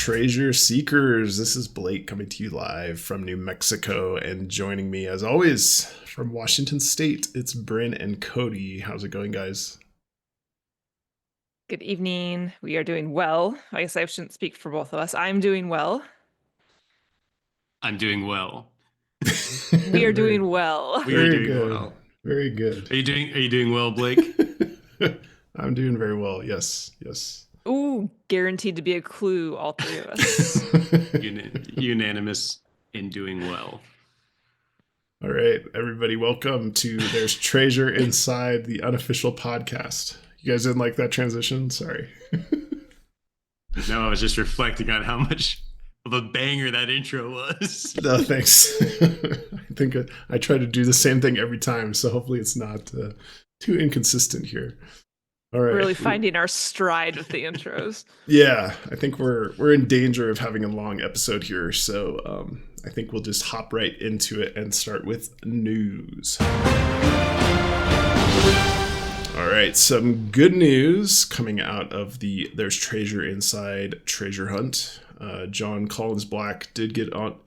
Treasure Seekers. This is Blake coming to you live from New Mexico, and joining me as always from Washington State, it's Bryn and Cody. How's it going, guys? Good evening. We are doing well. I guess I shouldn't speak for both of us. I'm doing well. I'm doing well. We are doing well. We are doing good. well. Very good. Are you doing well, Blake? I'm doing very well. Yes. Ooh, guaranteed to be a clue, all three of us. Unanimous in doing well. All right, everybody, welcome to There's Treasure Inside the Unofficial podcast. You guys didn't like that transition? Sorry. No, I was just reflecting on how much of a banger that intro was. No, thanks. I think I try to do the same thing every time, so hopefully it's not too inconsistent here. All right. Really finding our stride with the intros. Yeah, I think we're in danger of having a long episode here, so I think we'll just hop right into it and start with news. All right, some good news coming out of the There's Treasure Inside treasure hunt. Jon Collins-Black did get on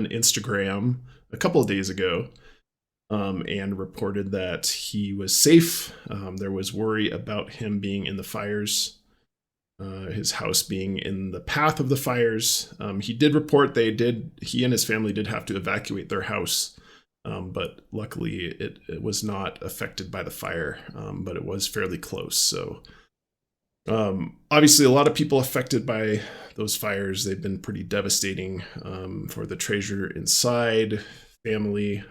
Instagram a couple of days ago. And reported that he was safe. There was worry about him being in the fires, his house being in the path of the fires. He did report he and his family did have to evacuate their house, but luckily it was not affected by the fire, but it was fairly close. So obviously a lot of people affected by those fires. They've been pretty devastating for the treasure inside family.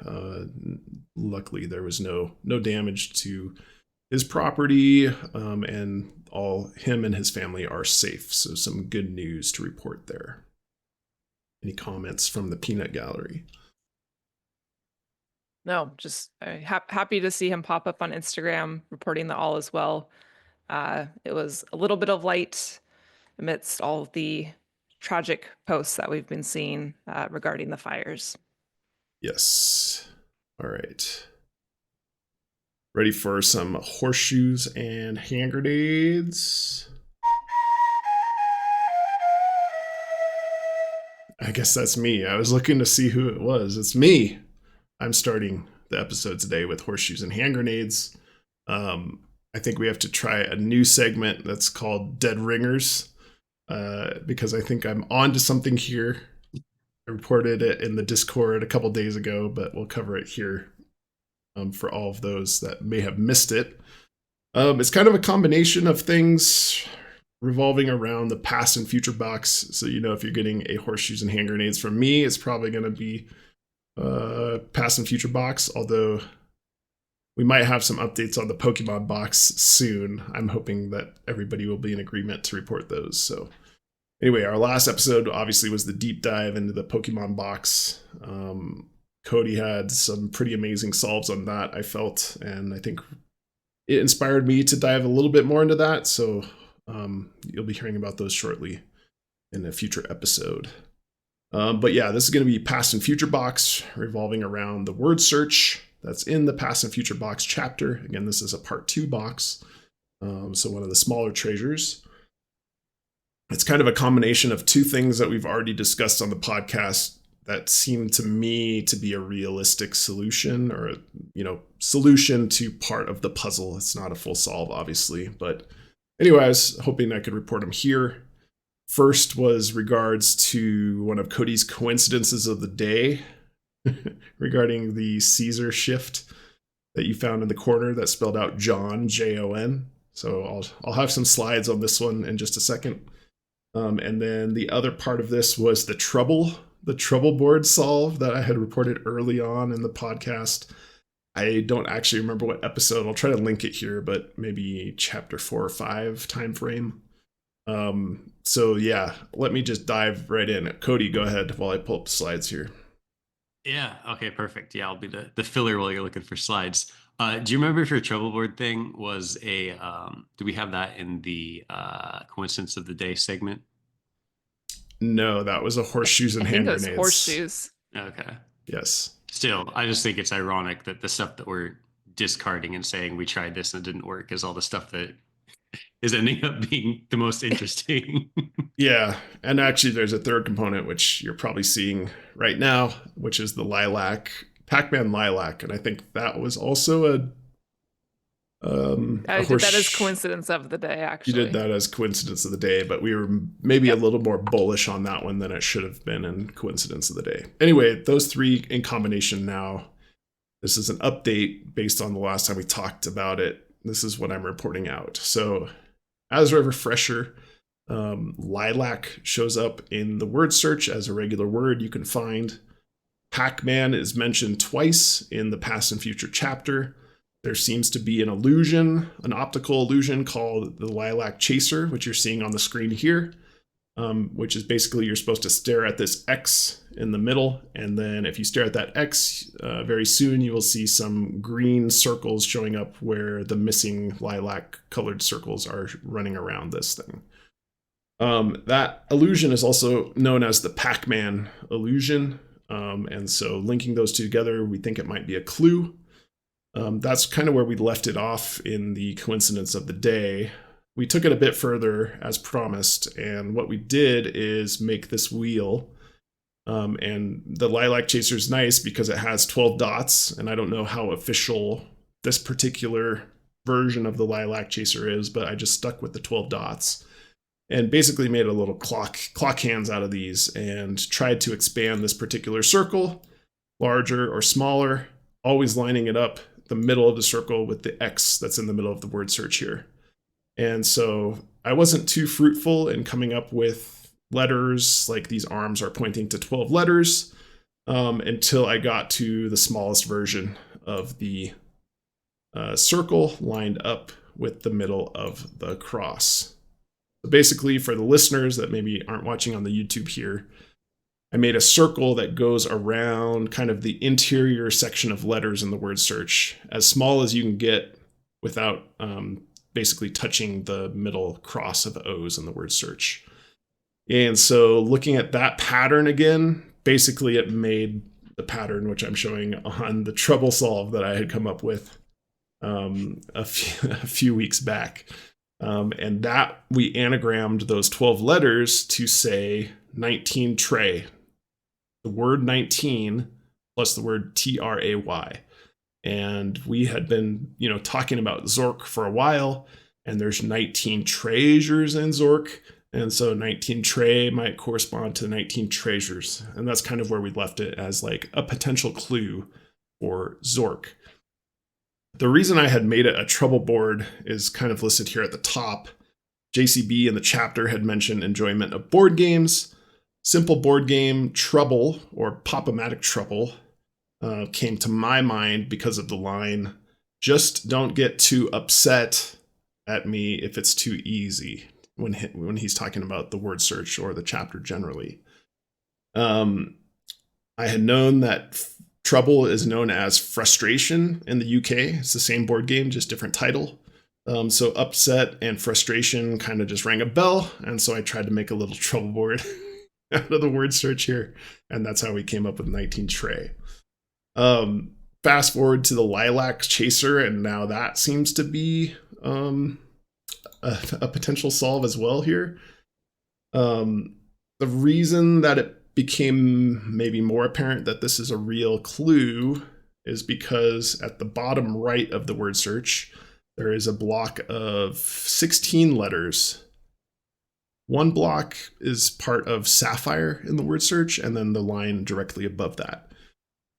Luckily there was no damage to his property, and him and his family are safe, so some good news to report there. Any comments from the peanut gallery? No, just happy to see him pop up on Instagram reporting that all is well. It was a little bit of light amidst all of the tragic posts that we've been seeing regarding the fires. Yes. All right. Ready for some horseshoes and hand grenades? I guess that's me. I was looking to see who it was. It's me. I'm starting the episode today with horseshoes and hand grenades. I think we have to try a new segment that's called Dead Ringers, because I think I'm on to something here. I reported it in the Discord a couple days ago, but we'll cover it here for all of those that may have missed it. It's kind of a combination of things revolving around the past and future box. So, if you're getting a horseshoes and hand grenades from me, it's probably going to be past and future box, although we might have some updates on the Pokemon box soon. I'm hoping that everybody will be in agreement to report those. So anyway, our last episode obviously was the deep dive into the Pokemon box. Cody had some pretty amazing solves on that, I felt, and I think it inspired me to dive a little bit more into that. So you'll be hearing about those shortly in a future episode. But yeah, this is going to be past and future box revolving around the word search that's in the past and future box chapter. Again, this is a part 2 box. So one of the smaller treasures. It's kind of a combination of two things that we've already discussed on the podcast that seem to me to be a realistic solution, or, solution to part of the puzzle. It's not a full solve, obviously. But anyway, I was hoping I could report them here. First was regards to one of Cody's coincidences of the day regarding the Caesar shift that you found in the corner that spelled out Jon, Jon. So I'll have some slides on this one in just a second. And then the other part of this was the trouble board solve that I had reported early on in the podcast. I don't actually remember what episode. I'll try to link it here, but maybe chapter 4 or 5 time frame. So yeah, let me just dive right in. Cody, go ahead while I pull up the slides here. Yeah. Okay, perfect. Yeah, I'll be the filler while you're looking for slides. Do you remember if your trouble board thing was do we have that in the coincidence of the day segment? No, that was a horseshoes and hand grenades. Horseshoes. Okay. Yes. Still, I just think it's ironic that the stuff that we're discarding and saying we tried this and it didn't work is all the stuff that is ending up being the most interesting. Yeah, and actually there's a third component, which you're probably seeing right now, which is the Lilac, Pac-Man Lilac, and I think that was also I did that as coincidence of the day, actually. You did that as coincidence of the day, but we were maybe a little more bullish on that one than it should have been in coincidence of the day. Anyway, those three in combination now. This is an update based on the last time we talked about it. This is what I'm reporting out. So as a refresher, Lilac shows up in the word search as a regular word you can find. Pac-Man is mentioned twice in the past and future chapter. There seems to be an illusion, an optical illusion called the Lilac Chaser, which you're seeing on the screen here, which is basically you're supposed to stare at this X in the middle. And then if you stare at that X, very soon you will see some green circles showing up where the missing lilac colored circles are running around this thing. That illusion is also known as the Pac-Man Illusion. And so linking those two together, we think it might be a clue. That's kind of where we left it off in the coincidence of the day. We took it a bit further as promised, and what we did is make this wheel. And the Lilac Chaser is nice because it has 12 dots, and I don't know how official this particular version of the Lilac Chaser is, but I just stuck with the 12 dots and basically made a little clock hands out of these and tried to expand this particular circle, larger or smaller, always lining it up the middle of the circle with the X that's in the middle of the word search here. And so I wasn't too fruitful in coming up with letters like these arms are pointing to 12 letters until I got to the smallest version of the circle lined up with the middle of the cross. So basically, for the listeners that maybe aren't watching on the YouTube here, I made a circle that goes around kind of the interior section of letters in the word search, as small as you can get without basically touching the middle cross of O's in the word search. And so looking at that pattern again, basically it made the pattern which I'm showing on the trouble solve that I had come up with a few weeks back. And that we anagrammed those 12 letters to say 19 tray. The word 19 plus the word Tray. And we had been, talking about Zork for a while, and there's 19 treasures in Zork. And so 19 tray might correspond to 19 treasures. And that's kind of where we left it as like a potential clue for Zork. The reason I had made it a trouble board is kind of listed here at the top. JCB in the chapter had mentioned enjoyment of board games. Simple board game Trouble, or Pop-O-Matic Trouble, came to my mind because of the line, "Just don't get too upset at me if it's too easy," when he's talking about the word search or the chapter generally. I had known that Trouble is known as Frustration in the UK. It's the same board game, just different title. So upset and frustration kind of just rang a bell. And so I tried to make a little trouble board out of the word search here. And that's how we came up with 19 tray. Fast forward to the Lilac Chaser, and now that seems to be a potential solve as well here. The reason that it became maybe more apparent that this is a real clue is because at the bottom right of the word search, there is a block of 16 letters. One block is part of Sapphire in the word search, and then the line directly above that.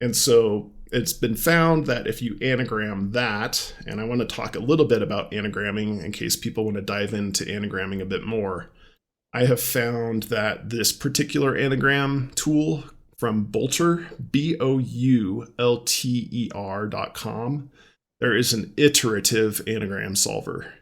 And so it's been found that if you anagram that, and I want to talk a little bit about anagramming in case people want to dive into anagramming a bit more, I have found that this particular anagram tool from Bolter, BOULTER.com, there is an iterative anagram solver,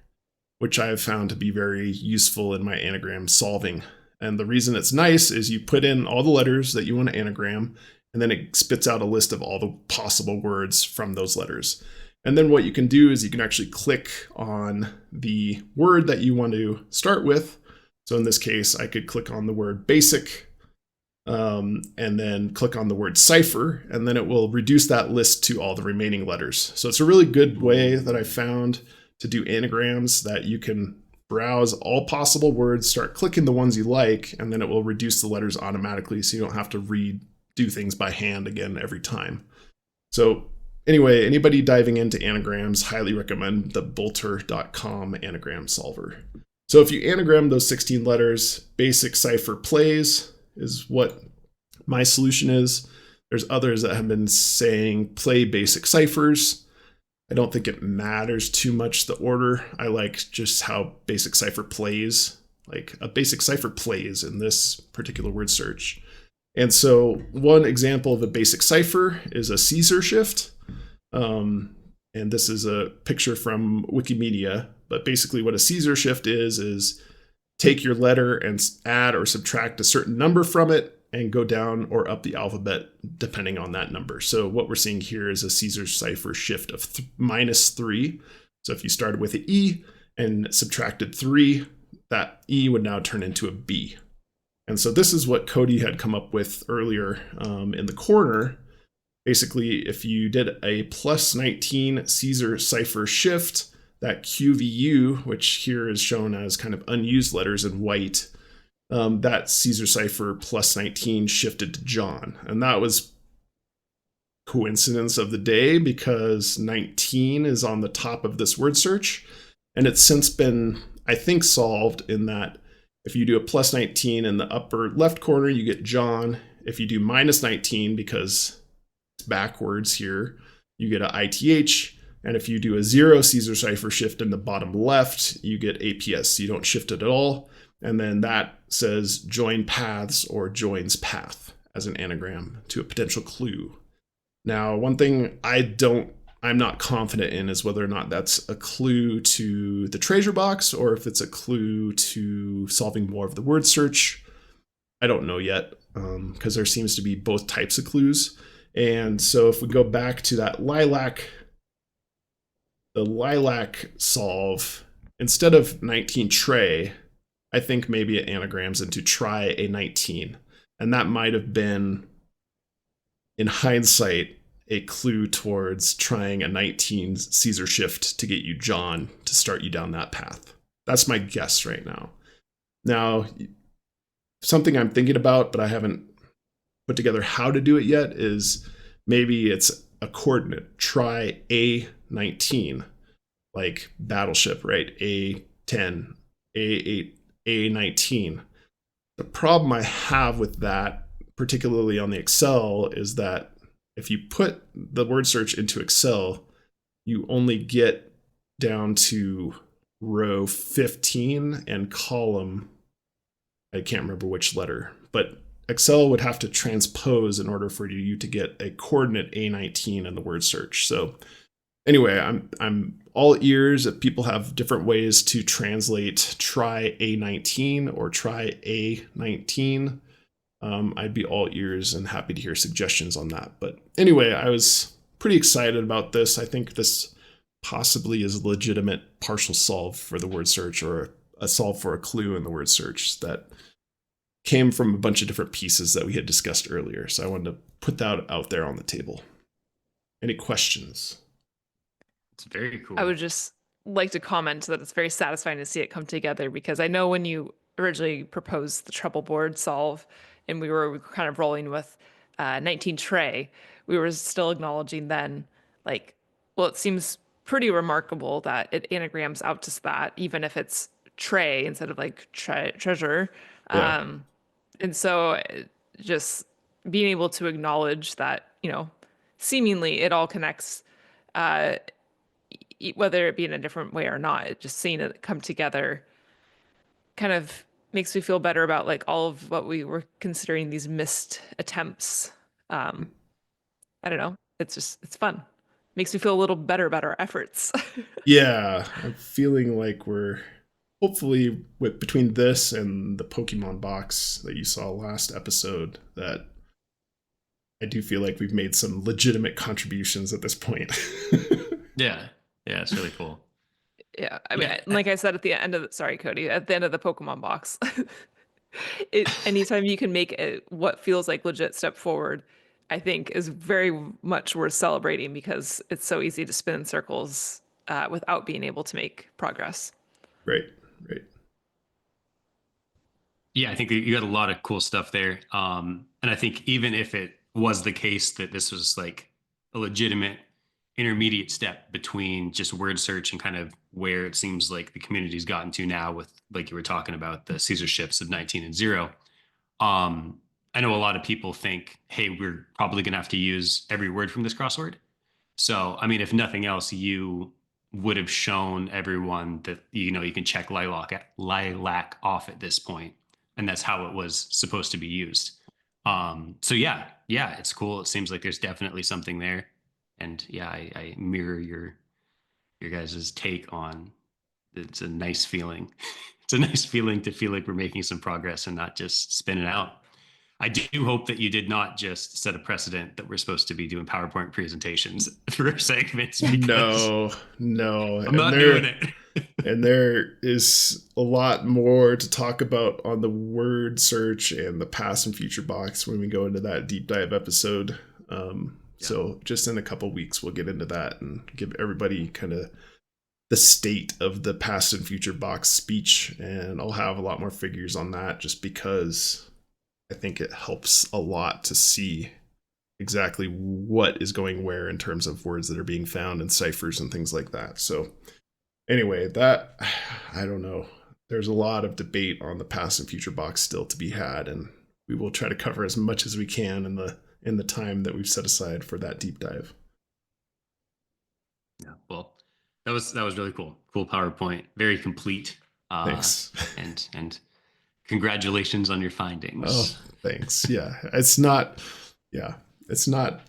which I have found to be very useful in my anagram solving. And the reason it's nice is you put in all the letters that you want to anagram, and then it spits out a list of all the possible words from those letters. And then what you can do is you can actually click on the word that you want to start with. So in this case, I could click on the word basic, and then click on the word cipher, and then it will reduce that list to all the remaining letters. So it's a really good way that I found to do anagrams that you can browse all possible words, start clicking the ones you like, and then it will reduce the letters automatically so you don't have to redo things by hand again every time. So anyway, anybody diving into anagrams, highly recommend the bolter.com anagram solver. So if you anagram those 16 letters, basic cipher plays is what my solution is. There's others that have been saying play basic ciphers. I don't think it matters too much the order. I like just how basic cipher plays, like a basic cipher plays in this particular word search. And so one example of a basic cipher is a Caesar shift. And this is a picture from Wikimedia. But basically what a Caesar shift is take your letter and add or subtract a certain number from it and go down or up the alphabet depending on that number. So what we're seeing here is a Caesar cipher shift of -3. So if you started with an E and subtracted 3, that E would now turn into a B. And so this is what Cody had come up with earlier in the corner. Basically, if you did a +19 Caesar cipher shift, that QVU, which here is shown as kind of unused letters in white, that Caesar cipher +19 shifted to Jon. And that was coincidence of the day because 19 is on the top of this word search. And it's since been, I think, solved in that if you do a +19 in the upper left corner, you get Jon. If you do -19, because it's backwards here, you get a ITH. And if you do a 0 Caesar cipher shift in the bottom left, you get APS. You don't shift it at all. And then that says join paths or joins path as an anagram to a potential clue. Now, one thing I'm not confident in is whether or not that's a clue to the treasure box or if it's a clue to solving more of the word search. I don't know yet because there seems to be both types of clues. And so if we go back to that the Lilac solve, instead of 19 tray, I think maybe it anagrams into try a 19. And that might have been, in hindsight, a clue towards trying a 19 Caesar shift to get you Jon to start you down that path. That's my guess right now. Now, something I'm thinking about, but I haven't put together how to do it yet, is maybe it's a coordinate. Try A19, like battleship, right? A10, A8, A19. The problem I have with that, particularly on the Excel, is that if you put the word search into Excel, you only get down to row 15 and column, I can't remember which letter, but Excel would have to transpose in order for you to get a coordinate A19 in the word search. So anyway, I'm all ears if people have different ways to translate try A19 or try A19. I'd be all ears and happy to hear suggestions on that. But anyway, I was pretty excited about this. I think this possibly is a legitimate partial solve for the word search or a solve for a clue in the word search that came from a bunch of different pieces that we had discussed earlier. So I wanted to put that out there on the table. Any questions? It's very cool. I would just like to comment that it's very satisfying to see it come together because I know when you originally proposed the treble board solve and we were kind of rolling with 19 tray, we were still acknowledging then, like, well, it seems pretty remarkable that it anagrams out to that, even if it's tray instead of like treasure. Yeah. And so just being able to acknowledge that, seemingly it all connects, whether it be in a different way or not, just seeing it come together kind of makes me feel better about like all of what we were considering these missed attempts. I don't know. It's fun. Makes me feel a little better about our efforts. Yeah, I'm feeling like we're hopefully between this and the Pokemon box that you saw last episode, that I do feel like we've made some legitimate contributions at this point. Yeah, it's really cool. Yeah, I mean, like I said at the end of sorry, Cody, at the end of the Pokemon box, anytime you can make what feels like legit step forward, I think is very much worth celebrating because it's so easy to spin in circles without being able to make progress. Right. Right. Yeah, I think you got a lot of cool stuff there. And I think even if it was the case that this was like a legitimate intermediate step between just word search and kind of where it seems like the community's gotten to now with, like you were talking about, the Caesar ships of 19 and 0. I know a lot of people think, hey, we're probably going to have to use every word from this crossword. So, I mean, if nothing else, you would have shown everyone that, you can check lilac off at this point, and that's how it was supposed to be used. So yeah, it's cool. It seems like there's definitely something there, and yeah, I mirror your guys' take on. It's a nice feeling. It's a nice feeling to feel like we're making some progress and not just spinning out. I do hope that you did not just set a precedent that we're supposed to be doing PowerPoint presentations for segments, because No. I'm not doing it. And there is a lot more to talk about on the word search and the past and future box when we go into that deep dive episode. So just in a couple weeks, we'll get into that and give everybody kind of the state of the past and future box speech. And I'll have a lot more figures on that just because I think it helps a lot to see exactly what is going where in terms of words that are being found in ciphers and things like that. So anyway, that, I don't know. There's a lot of debate on the past and future box still to be had, and we will try to cover as much as we can in the time that we've set aside for that deep dive. Yeah, well, that was really cool. Cool PowerPoint, very complete. Thanks. And congratulations on your findings. Oh, thanks. Yeah, it's not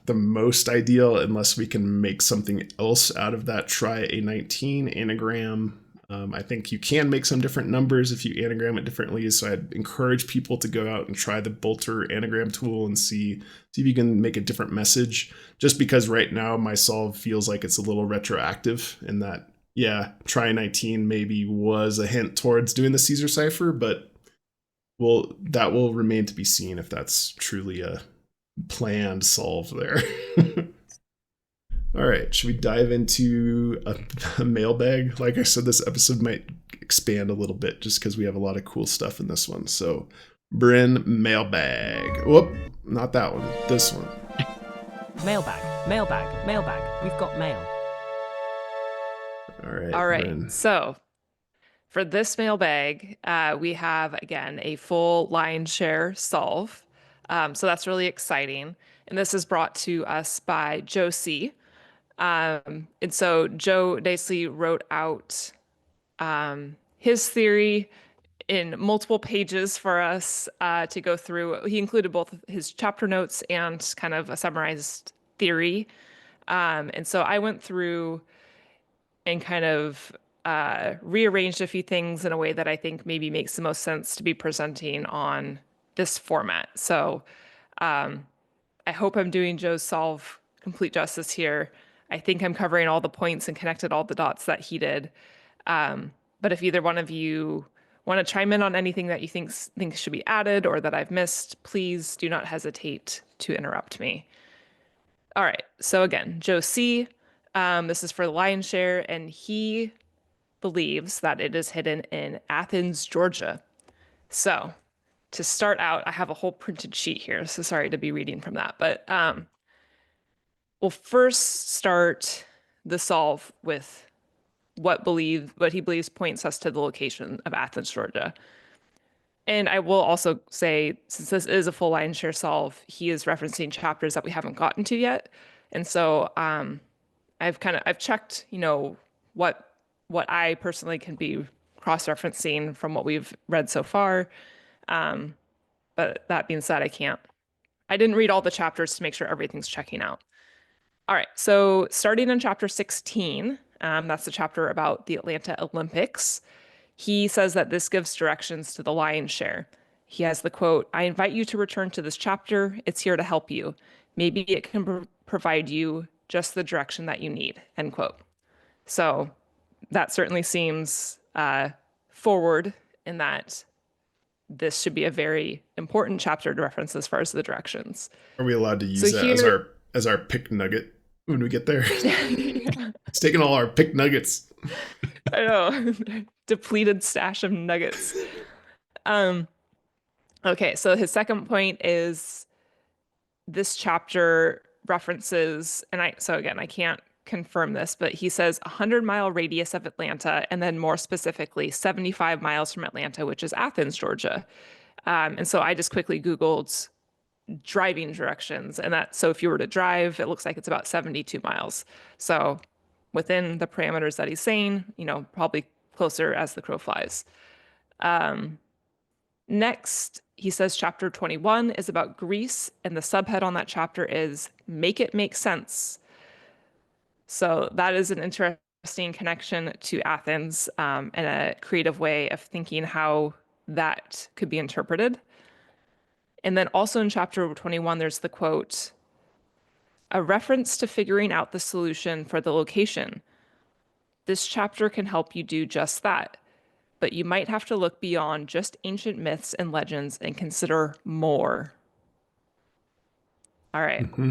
the most ideal unless we can make something else out of that try a 19 anagram. I think you can make some different numbers if you anagram it differently. So I'd encourage people to go out and try the Bolter anagram tool and see if you can make a different message. Just because right now my solve feels like it's a little retroactive in that, yeah, try 19 maybe was a hint towards doing the Caesar cipher, but that will remain to be seen if that's truly a planned solve there. All right, should we dive into a mailbag? Like I said, this episode might expand a little bit just because we have a lot of cool stuff in this one. So, Bryn, mailbag. Whoop, not that one. This one. Mailbag. We've got mail. All right. Bryn. So for this mailbag, we have, again, a full line share solve. So that's really exciting. And this is brought to us by Joe C. And so Joe basically wrote out his theory in multiple pages for us to go through. He included both his chapter notes and kind of a summarized theory. And so I went through and kind of rearranged a few things in a way that I think maybe makes the most sense to be presenting on this format. So I hope I'm doing Joe's solve complete justice here. I think I'm covering all the points and connected all the dots that he did. But if either one of you want to chime in on anything that you think should be added or that I've missed, please do not hesitate to interrupt me. All right. So again, Joe C. This is for the lion's share, and he believes that it is hidden in Athens, Georgia. So to start out, I have a whole printed sheet here, so sorry to be reading from that. But we'll first start the solve with what he believes points us to the location of Athens, Georgia. And I will also say, since this is a full line share solve, he is referencing chapters that we haven't gotten to yet. And so I've checked, what I personally can be cross-referencing from what we've read so far. But that being said, I didn't read all the chapters to make sure everything's checking out. All right, so starting in chapter 16, that's the chapter about the Atlanta Olympics. He says that this gives directions to the lion's share. He has the quote, "I invite you to return to this chapter. It's here to help you. Maybe it can provide you just the direction that you need," end quote. So that certainly seems forward in that this should be a very important chapter to reference as far as the directions. Are we allowed to use that as our pick nugget? when we get there. Yeah, He's taking all our picked nuggets. I know. Depleted stash of nuggets. Um, okay, so his second point is this chapter references, and so again, I can't confirm this, but he says 100-mile radius of Atlanta, and then more specifically, 75 miles from Atlanta, which is Athens, Georgia. And so I just quickly Googled driving directions, and so if you were to drive, it looks like it's about 72 miles. So within the parameters that he's saying, probably closer as the crow flies. Next, he says chapter 21 is about Greece, and the subhead on that chapter is Make It Make Sense. So that is an interesting connection to Athens, and a creative way of thinking how that could be interpreted. And then also in chapter 21, there's the quote, a reference to figuring out the solution for the location. This chapter can help you do just that, but you might have to look beyond just ancient myths and legends and consider more. All right. So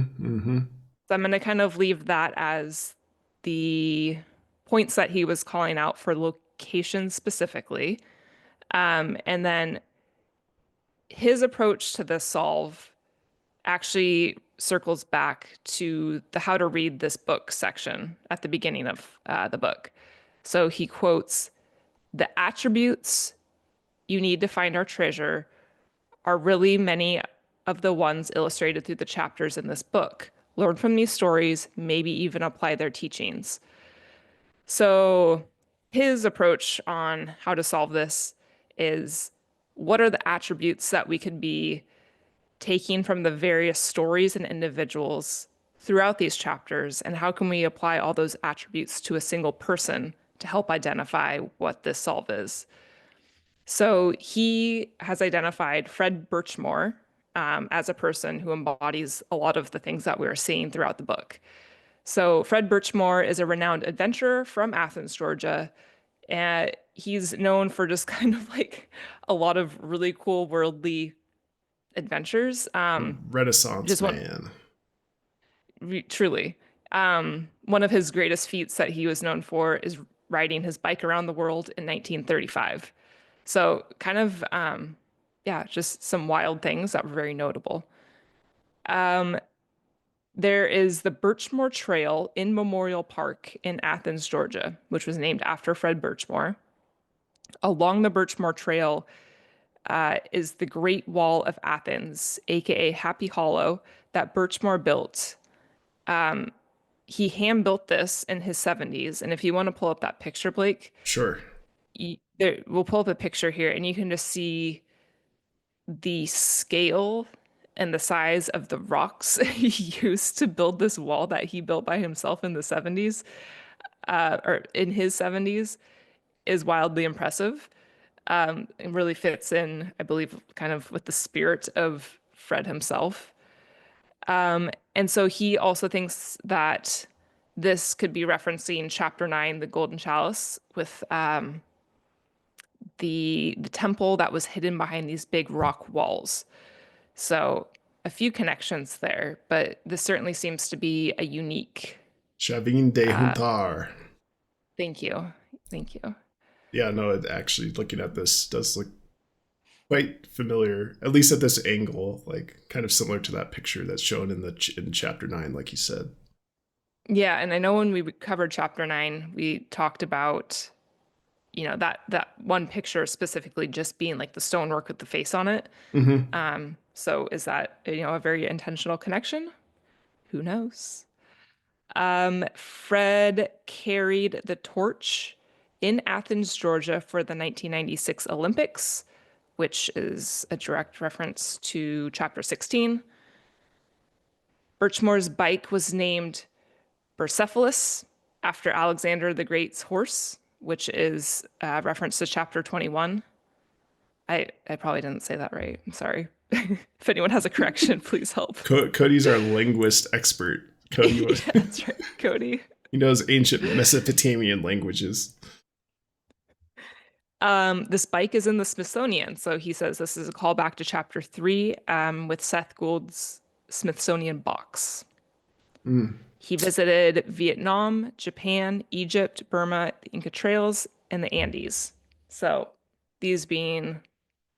I'm going to kind of leave that as the points that he was calling out for location specifically. And then his approach to this solve actually circles back to the how to read this book section at the beginning of the book. So he quotes, the attributes you need to find our treasure are really many of the ones illustrated through the chapters in this book. Learn from these stories, maybe even apply their teachings. So his approach on how to solve this is, what are the attributes that we could be taking from the various stories and individuals throughout these chapters, and how can we apply all those attributes to a single person to help identify what this solve is? So he has identified Fred Birchmore as a person who embodies a lot of the things that we're seeing throughout the book. So Fred Birchmore is a renowned adventurer from Athens, Georgia, and he's known for just kind of like a lot of really cool worldly adventures. Renaissance just one, man. Truly. One of his greatest feats that he was known for is riding his bike around the world in 1935. So kind of, just some wild things that were very notable. There is the Birchmore Trail in Memorial Park in Athens, Georgia, which was named after Fred Birchmore. Along the Birchmore Trail is the Great Wall of Athens, aka Happy Hollow, that Birchmore built. He hand built this in his 70s, and if you want to pull up that picture, Blake, Sure. We'll pull up a picture here, and you can just see the scale and the size of the rocks he used to build this wall that he built by himself in the 70s, or in his 70s, is wildly impressive. It really fits in, I believe, kind of with the spirit of Fred himself. And so he also thinks that this could be referencing chapter 9, the Golden Chalice, with the temple that was hidden behind these big rock walls. So a few connections there, but this certainly seems to be a unique. Chavin de Juntar. Thank you. Thank you. Yeah, no, it actually, looking at this does look quite familiar, at least at this angle, like kind of similar to that picture that's shown in chapter 9, like you said. Yeah, and I know when we covered chapter 9, we talked about, that one picture specifically just being like the stonework with the face on it. So is that, a very intentional connection? Who knows? Fred carried the torch in Athens, Georgia for the 1996 Olympics, which is a direct reference to chapter 16. Birchmore's bike was named Persepolis after Alexander the Great's horse, which is a reference to chapter 21. I probably didn't say that right. I'm sorry. If anyone has a correction, please help. Cody's our linguist expert. Cody, Yeah, that's right, Cody. He knows ancient Mesopotamian languages. This bike is in the Smithsonian, so he says this is a callback to chapter 3 with Seth Gould's Smithsonian box. He visited Vietnam, Japan, Egypt, Burma, the Inca Trails, and the Andes. So these being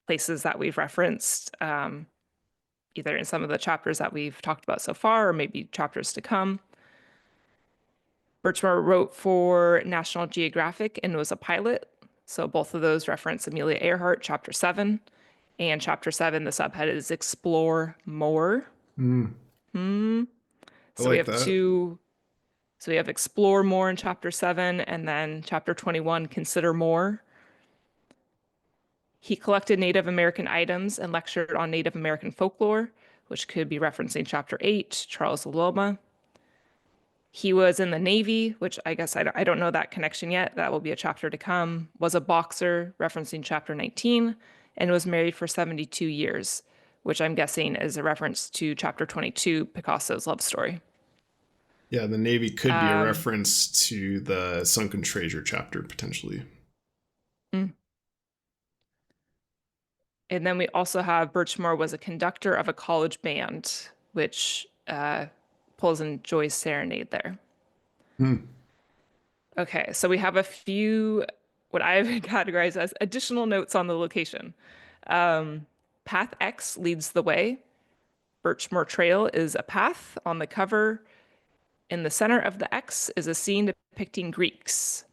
places that we've referenced either in some of the chapters that we've talked about so far or maybe chapters to come. Birchmore wrote for National Geographic and was a pilot. So both of those reference Amelia Earhart, Chapter 7. And Chapter 7, the subhead is Explore More. I So like we have that. So we have Explore More in Chapter 7, and then Chapter 21, Consider More. He collected Native American items and lectured on Native American folklore, which could be referencing Chapter 8, Charles Loma. He was in the Navy, which I guess I don't know that connection yet. That will be a chapter to come. Was a boxer, referencing Chapter 19, and was married for 72 years, which I'm guessing is a reference to Chapter 22, Picasso's love story. Yeah, the Navy could be a reference to the Sunken Treasure chapter, potentially. And then we also have Birchmore was a conductor of a college band, which pulls in Joy's Serenade there. Okay, so we have a few, what I've categorized as additional notes on the location. Path X leads the way. Birchmore Trail is a path on the cover. In the center of the X is a scene depicting Greeks,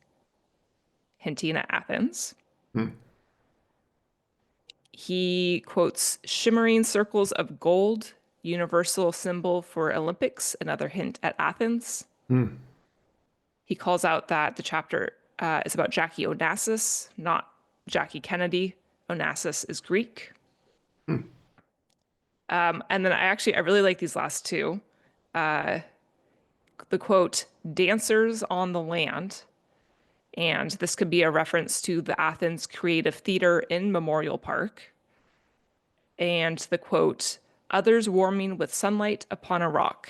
hinting at Athens. He quotes shimmering circles of gold, universal symbol for Olympics, another hint at Athens. He calls out that the chapter is about Jackie Onassis, not Jackie Kennedy. Onassis is Greek. And then I really like these last two. The quote, dancers on the land. And this could be a reference to the Athens Creative Theater in Memorial Park. And the quote, others warming with sunlight upon a rock,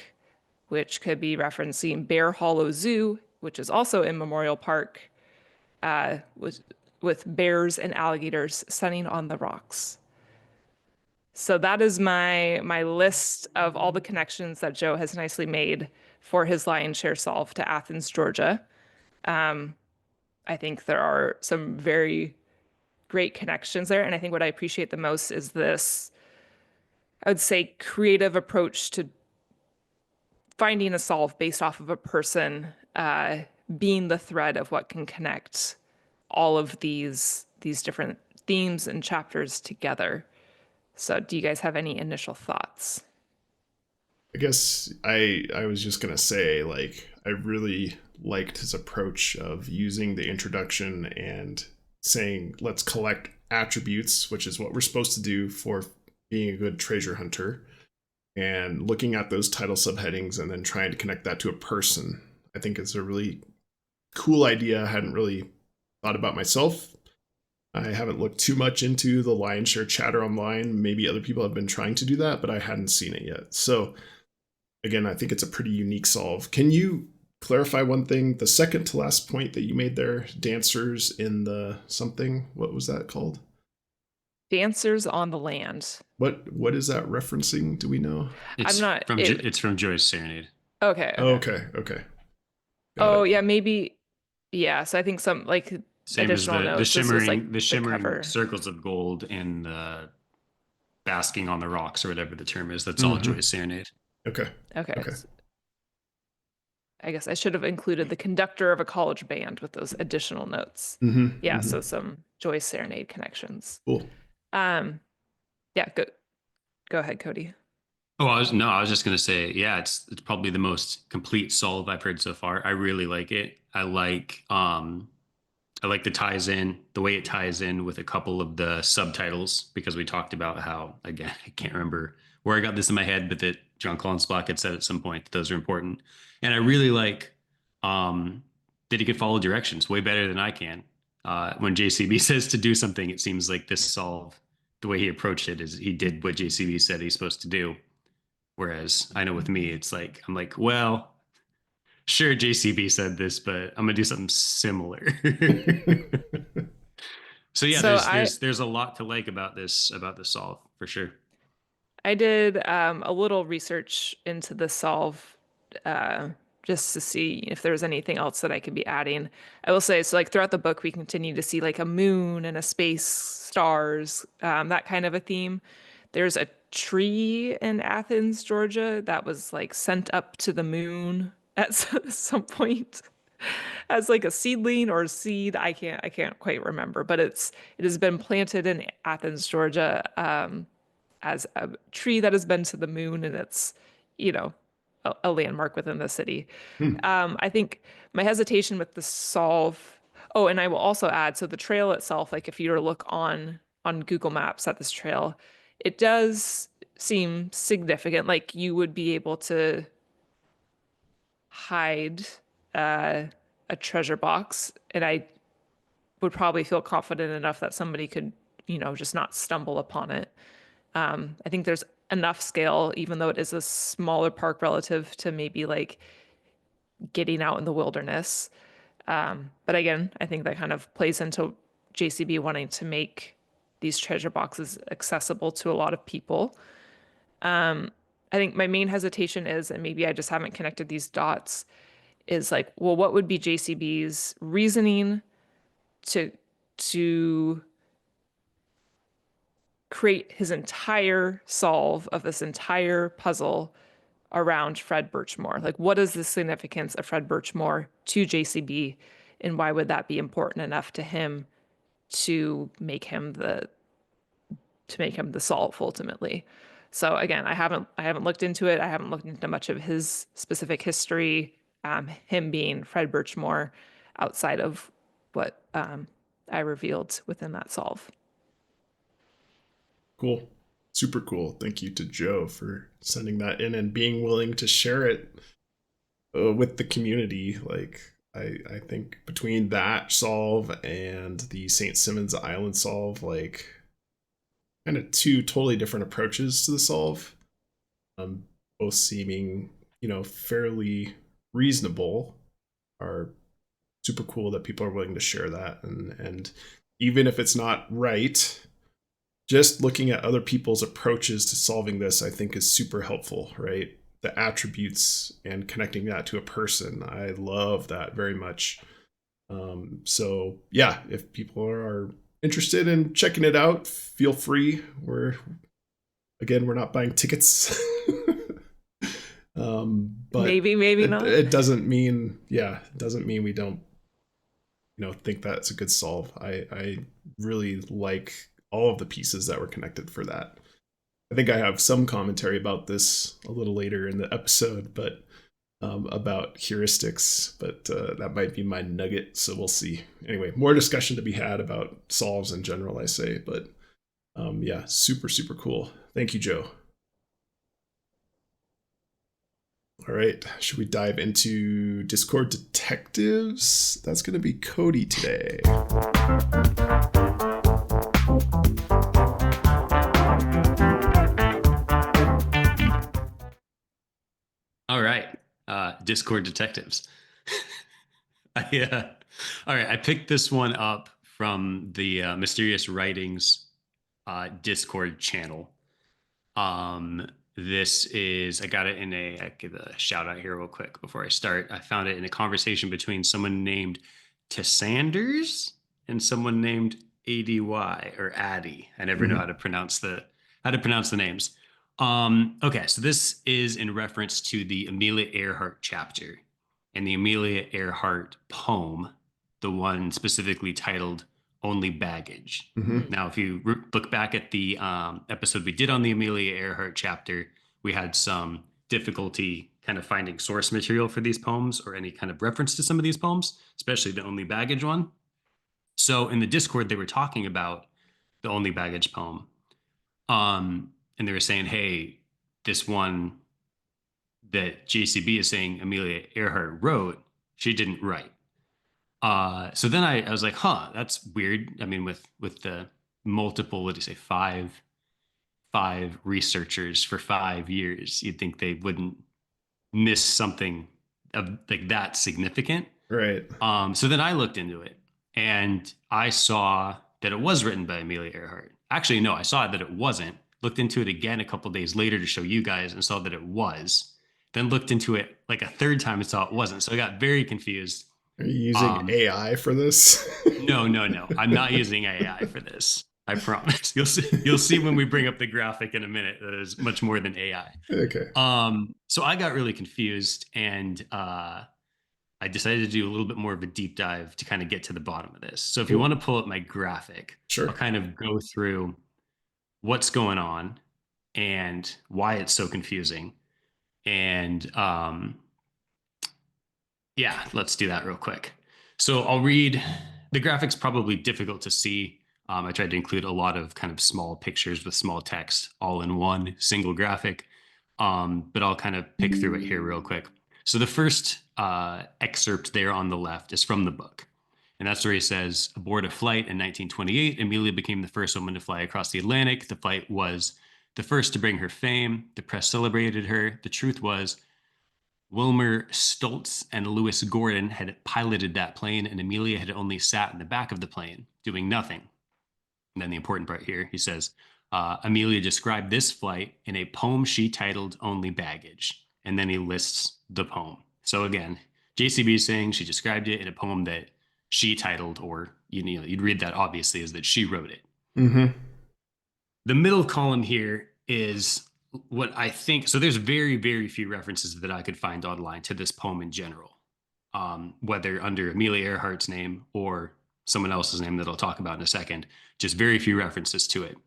which could be referencing Bear Hollow Zoo, which is also in Memorial Park, with bears and alligators sunning on the rocks. So that is my list of all the connections that Joe has nicely made for his lion's share solve to Athens, Georgia. I think there are some very great connections there. And I think what I appreciate the most is this, I would say, creative approach to finding a solve based off of a person being the thread of what can connect all of these different themes and chapters together. So do you guys have any initial thoughts? I guess I was just going to say, like, I really liked his approach of using the introduction and saying, let's collect attributes, which is what we're supposed to do for being a good treasure hunter, and looking at those title subheadings and then trying to connect that to a person. I think it's a really cool idea. I hadn't really thought about myself. I haven't looked too much into the lion's share chatter online. Maybe other people have been trying to do that, but I hadn't seen it yet. So again, I think it's a pretty unique solve. Can you clarify one thing? The second to last point that you made there, dancers in the something, what was that called? Dancers on the land. What is that referencing? Do we know? It's from Joy's Serenade. Okay. Okay. Yeah, maybe. Yeah, so I think some like same as additional notes. the shimmering circles of gold and the basking on the rocks, or whatever the term is. That's all Joy's Serenade. Okay. I guess I should have included the conductor of a college band with those additional notes. So some Joy's Serenade connections. Cool. Yeah, go ahead, Cody. Oh, I was just gonna say, yeah, it's probably the most complete solve I've heard so far. I really like it. I like the way it ties in with a couple of the subtitles, because we talked about how, again, I can't remember where I got this in my head, but that Jon Collins-Black had said at some point that those are important. And I really like that he could follow directions way better than I can. When JCB says to do something, it seems like this solve, the way he approached it, is he did what JCB said he's supposed to do. Whereas I know with me, it's like, I'm like, well, sure, JCB said this, but I'm gonna do something similar. So yeah, there's a lot to like about this solve for sure. I did a little research into the solve just to see if there's anything else that I could be adding. I will say, so like throughout the book, we continue to see like a moon and a space, stars, that kind of a theme. There's a tree in Athens, Georgia, that was like sent up to the moon at some point as like a seedling or a seed. I can't quite remember, but it has been planted in Athens, Georgia, as a tree that has been to the moon, and it's, you know, a landmark within the city. I think my hesitation with the solve. Oh, and I will also add, so the trail itself, like if you were to look on Google Maps at this trail, it does seem significant. Like you would be able to hide uh, a treasure box, and I would probably feel confident enough that somebody could, just not stumble upon it. I think there's enough scale, even though it is a smaller park relative to maybe like getting out in the wilderness. But again, I think that kind of plays into JCB wanting to make these treasure boxes accessible to a lot of people. I think my main hesitation is, and maybe I just haven't connected these dots, is like, well, what would be JCB's reasoning to create his entire solve of this entire puzzle around Fred Birchmore? Like, what is the significance of Fred Birchmore to JCB, and why would that be important enough to him to make him the solve ultimately? So again, I haven't looked into it. I haven't looked into much of his specific history, him being Fred Birchmore, outside of what I revealed within that solve. Cool. Super cool. Thank you to Joe for sending that in and being willing to share it with the community. Like, I think between that solve and the St. Simons Island solve, like, kind of two totally different approaches to the solve, both seeming, fairly reasonable, are super cool that people are willing to share that. And even if it's not right, just looking at other people's approaches to solving this, I think, is super helpful, right? The attributes and connecting that to a person. I love that very much. So yeah, if people are interested in checking it out, feel free. We're not buying tickets. But maybe not. It doesn't mean we don't, think that's a good solve. I really like all of the pieces that were connected for that. I think I have some commentary about this a little later in the episode, but about heuristics, but that might be my nugget, so we'll see. Anyway, more discussion to be had about solves in general, I say, but yeah, super, super cool. Thank you, Joe. All right, should we dive into Discord detectives? That's going to be Cody today. All right, Discord detectives. All right, I picked this one up from the Mysterious Writings Discord channel. This is, I got it I give a shout out here real quick before I start. I found it in a conversation between someone named Tessanders and someone named ADY or Addy. I never know how to pronounce the names. Okay, so this is in reference to the Amelia Earhart chapter and the Amelia Earhart poem, the one specifically titled Only Baggage. Now, if you look back at the episode we did on the Amelia Earhart chapter, we had some difficulty kind of finding source material for these poems or any kind of reference to some of these poems, especially the Only Baggage one. So in the Discord, they were talking about the Only Baggage poem. And they were saying, hey, this one that JCB is saying Amelia Earhart wrote, she didn't write. So then I was like, that's weird. I mean, with the multiple, what do you say, five researchers for 5 years, you'd think they wouldn't miss something of like that significant. Right. So then I looked into it and I saw that it was written by Amelia Earhart. Actually, no, I saw that it wasn't. Looked into it again a couple days later to show you guys and saw that it was. then looked into it like a third time and saw it wasn't. So I got very confused. Are you using AI for this? No. I'm not using AI for this. I promise. You'll see when we bring up the graphic in a minute that is much more than AI. Okay. So I got really confused, and I decided to do a little bit more of a deep dive to kind of get to the bottom of this. So if you want to pull up my graphic, Sure. I'll kind of go through what's going on and why it's so confusing. And yeah, let's do that real quick. So I'll read. The graphic's probably difficult to see. I tried to include a lot of kind of small pictures with small text all in one single graphic. But I'll kind of pick through it here real quick. So the first excerpt there on the left is from the book. And that's where he says, aboard a flight in 1928, Amelia became the first woman to fly across the Atlantic. The flight was the first to bring her fame. The press celebrated her. The truth was, Wilmer Stoltz and Lewis Gordon had piloted that plane, and Amelia had only sat in the back of the plane, doing nothing. And then the important part here, he says, Amelia described this flight in a poem she titled Only Baggage. And then he lists the poem. So again, JCB is saying she described it in a poem that she titled, or you'd read that obviously as that she wrote it. Mm-hmm. The middle column here is what I think. So there's very, very few references that I could find online to this poem in general, whether under Amelia Earhart's name or someone else's name that I'll talk about in a second. Just very few references to it.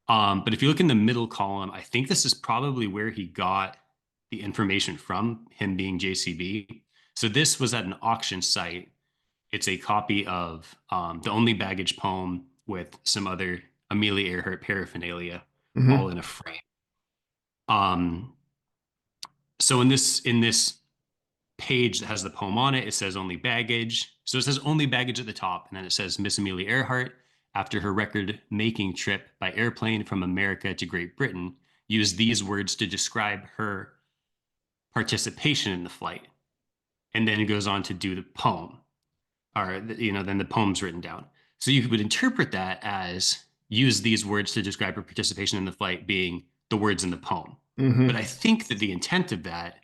But if you look in the middle column, I think this is probably where he got the information from, him being JCB. So this was at an auction site. It's a copy of the Only Baggage poem with some other Amelia Earhart paraphernalia, all in a frame. So in this page that has the poem on it, it says Only Baggage. So it says Only Baggage at the top, and then it says Miss Amelia Earhart, after her record-making trip by airplane from America to Great Britain, used these words to describe her participation in the flight. And then it goes on to do the poem, or then the poem's written down. So you would interpret that as use these words to describe her participation in the flight being the words in the poem. Mm-hmm. But I think that the intent of that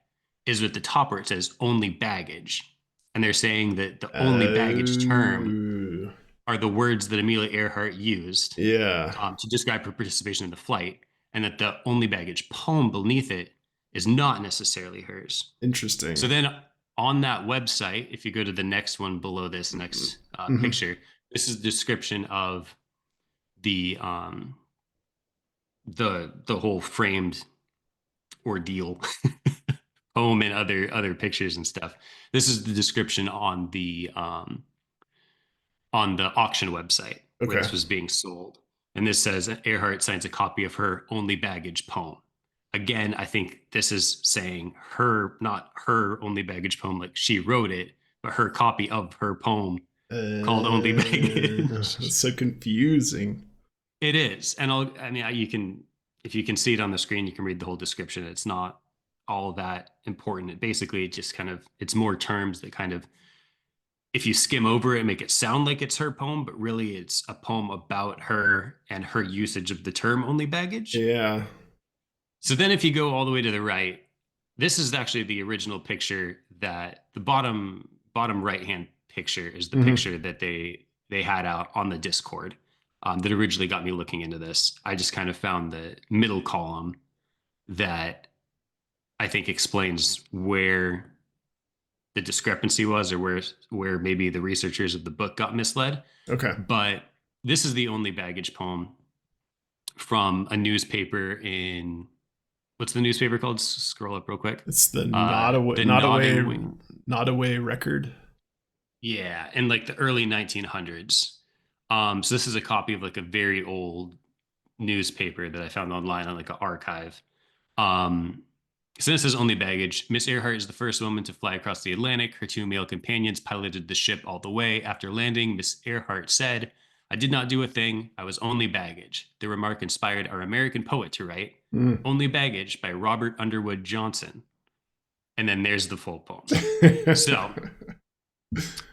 is at the top where it says Only Baggage. And they're saying that the only baggage term are the words that Amelia Earhart used to describe her participation in the flight, and that the Only Baggage poem beneath it is not necessarily hers. Interesting. So then on that website, if you go to the next one below this next picture, this is the description of the whole framed ordeal poem and other pictures and stuff. This is the description on the auction website where this was being sold. And this says Earhart signs a copy of her Only Baggage poem. Again, I think this is saying her, not her Only Baggage poem like she wrote it, but her copy of her poem called Only Baggage. It's so confusing. It is. And if you can see it on the screen, you can read the whole description. It's not all that important. Basically, it just it's more terms that kind of, if you skim over it, make it sound like it's her poem, but really it's a poem about her and her usage of the term Only Baggage. Yeah. So then if you go all the way to the right, this is actually the original picture. That the bottom right-hand picture is the picture that they had out on the Discord that originally got me looking into this. I just kind of found the middle column that I think explains where the discrepancy was, or where maybe the researchers of the book got misled. Okay. But this is the Only Baggage poem from a newspaper in, what's the newspaper called? Scroll up real quick. It's the Not Away Record. Yeah, in like the early 1900s. So this is a copy of like a very old newspaper that I found online on like an archive. So this is Only Baggage. Miss Earhart is the first woman to fly across the Atlantic. Her two male companions piloted the ship all the way. After landing, Miss Earhart said, "I did not do a thing. I was only baggage." The remark inspired our American poet to write Only Baggage by Robert Underwood Johnson. And then there's the full poem. So,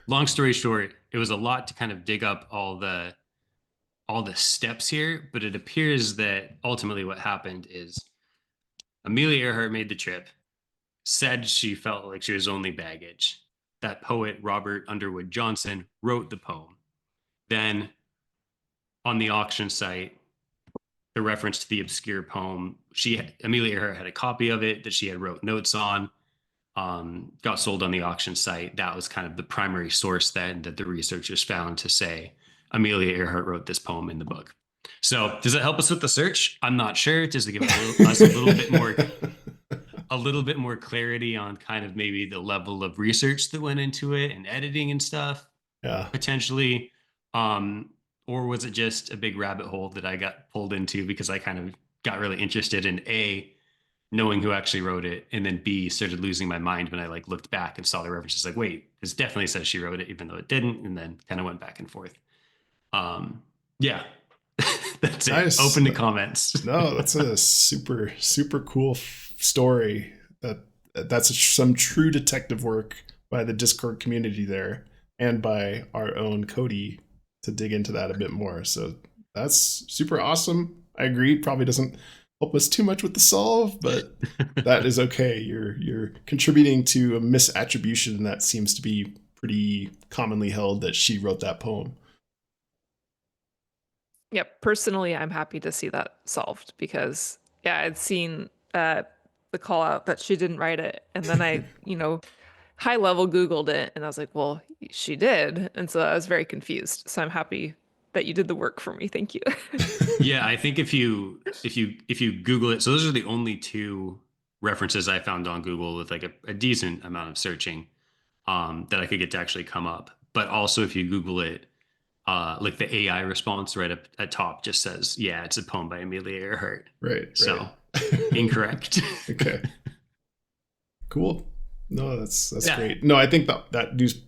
long story short, it was a lot to kind of dig up all the steps here, but it appears that ultimately what happened is Amelia Earhart made the trip. said she felt like she was only baggage. That poet Robert Underwood Johnson wrote the poem. Then on the auction site, the reference to the obscure poem, Amelia Earhart had a copy of it that she had wrote notes on. Got sold on the auction site. That was kind of the primary source then that the researchers found to say Amelia Earhart wrote this poem in the book. So does it help us with the search? I'm not sure. Does it give us a little bit more clarity on kind of maybe the level of research that went into it and editing and stuff? Yeah. Potentially. Or was it just a big rabbit hole that I got pulled into because I kind of got really interested in A, knowing who actually wrote it, and then B, started losing my mind when I like looked back and saw the references like, wait, this definitely says she wrote it, even though it didn't, and then kind of went back and forth. Yeah. That's it. Nice. Open to comments. No, that's a super, super cool story. That's some true detective work by the Discord community there and by our own Cody to dig into that a bit more. So that's super awesome. I agree. Probably doesn't help us too much with the solve, but that is okay. You're contributing to a misattribution that seems to be pretty commonly held that she wrote that poem. Yep. Personally, I'm happy to see that solved because, yeah, I'd seen the call out that she didn't write it. And then I, high level Googled it and I was like, well, she did. And so I was very confused. So I'm happy that you did the work for me. Thank you. Yeah, I think if you Google it, so those are the only two references I found on Google with like a decent amount of searching that I could get to actually come up. But also if you Google it, like the AI response right up at top just says, yeah, it's a poem by Amelia Earhart. Right. So incorrect. Okay. Cool. No, that's Yeah. great. No, I think that news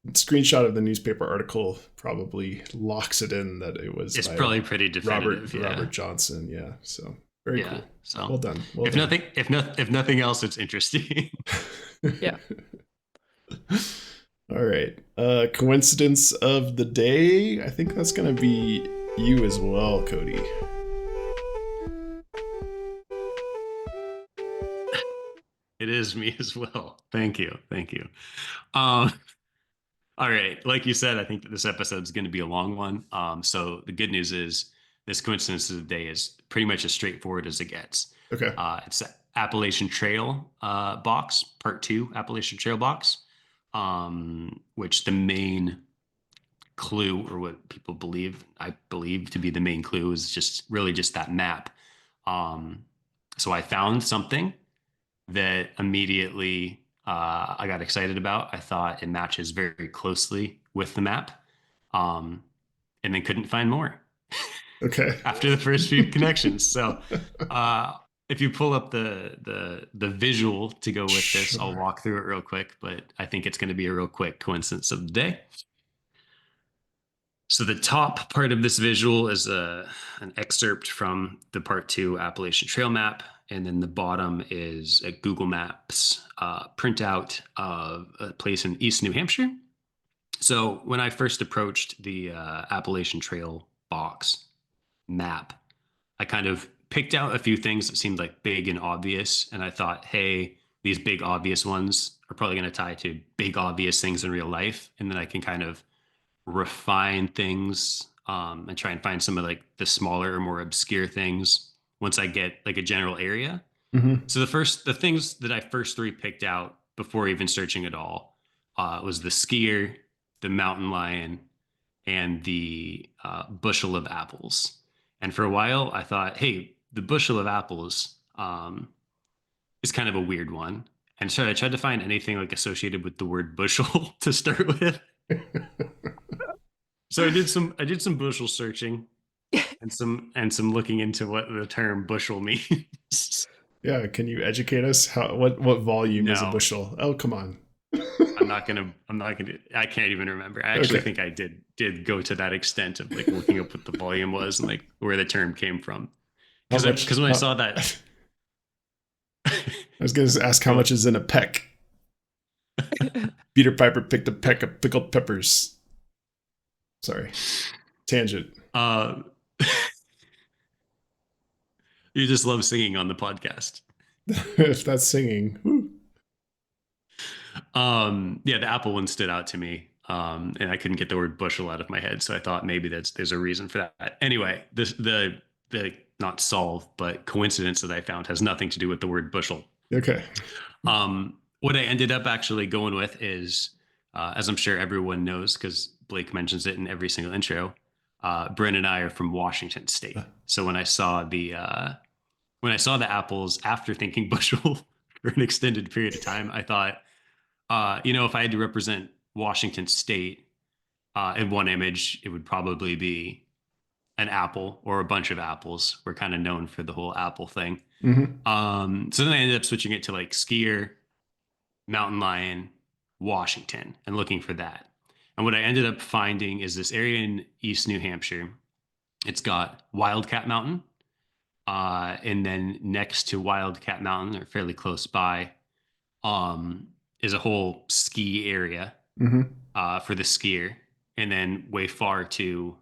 screenshot of the newspaper article probably locks it in that it was. It's probably pretty definitive. Robert Johnson. Yeah. So very cool. So well done. If nothing else, it's interesting. Yeah. All right. Coincidence of the day. I think that's going to be you as well, Cody. It is me as well. Thank you. All right. Like you said, I think that this episode is going to be a long one. So the good news is this coincidence of the day is pretty much as straightforward as it gets. Okay. It's Appalachian Trail box, part 2 Appalachian Trail box, which the main clue, or what people I believe to be the main clue, is just that map. So I found something that immediately I got excited about. I thought it matches very closely with the map, and then couldn't find more. Okay. After the first few connections. So if you pull up the visual to go with this, I'll walk through it real quick, but I think it's going to be a real quick coincidence of the day. So the top part of this visual is an excerpt from the part 2 Appalachian Trail map. And then the bottom is a Google Maps printout of a place in East New Hampshire. So when I first approached the Appalachian Trail box map, I kind of picked out a few things that seemed like big and obvious. And I thought, hey, these big obvious ones are probably going to tie to big obvious things in real life. And then I can kind of refine things and try and find some of like the smaller or more obscure things once I get like a general area. Mm-hmm. So the things that I first 3 picked out before even searching at all was the skier, the mountain lion, and the bushel of apples. And for a while I thought, hey, the bushel of apples is kind of a weird one. And so I tried to find anything like associated with the word bushel to start with. So I did some bushel searching and some looking into what the term bushel means. Yeah, can you educate us? What volume is a bushel? Oh, come on. I can't even remember. I actually think I did go to that extent of like looking up what the volume was and like where the term came from. Because when I saw that, I was going to ask how much is in a peck. Peter Piper picked a peck of pickled peppers. Sorry. Tangent. You just love singing on the podcast. If that's singing. Whew. Yeah, the apple one stood out to me. And I couldn't get the word bushel out of my head, so I thought maybe there's a reason for that. Anyway, the not solve, but coincidence that I found has nothing to do with the word bushel. Okay. What I ended up actually going with is, as I'm sure everyone knows, because Blake mentions it in every single intro, Bryn and I are from Washington State. So when I saw the apples after thinking bushel for an extended period of time, I thought, if I had to represent Washington State in one image, it would probably be an apple or a bunch of apples. We're kind of known for the whole apple thing. Mm-hmm. So then I ended up switching it to like skier, mountain lion, Washington, and looking for that. And what I ended up finding is this area in East New Hampshire. It's got Wildcat Mountain, and then next to Wildcat Mountain, or fairly close by, is a whole ski area Mm-hmm. for the skier. And then way far to,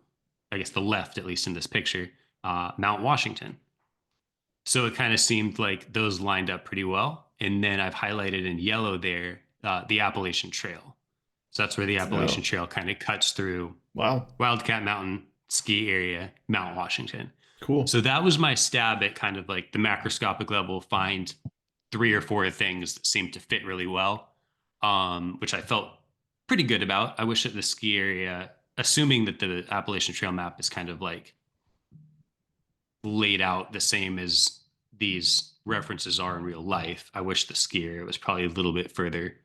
I guess, the left, at least in this picture, Mount Washington. So it kind of seemed like those lined up pretty well. And then I've highlighted in yellow there the Appalachian Trail. So that's where the Appalachian Trail kind of cuts through Wow. Wildcat Mountain, ski area, Mount Washington. Cool. So that was my stab at kind of like the macroscopic level, find 3 or 4 things that seemed to fit really well, which I felt pretty good about. I wish that the ski area, assuming that the Appalachian Trail map is kind of like laid out the same as these references are in real life, I wish the ski area was probably a little bit further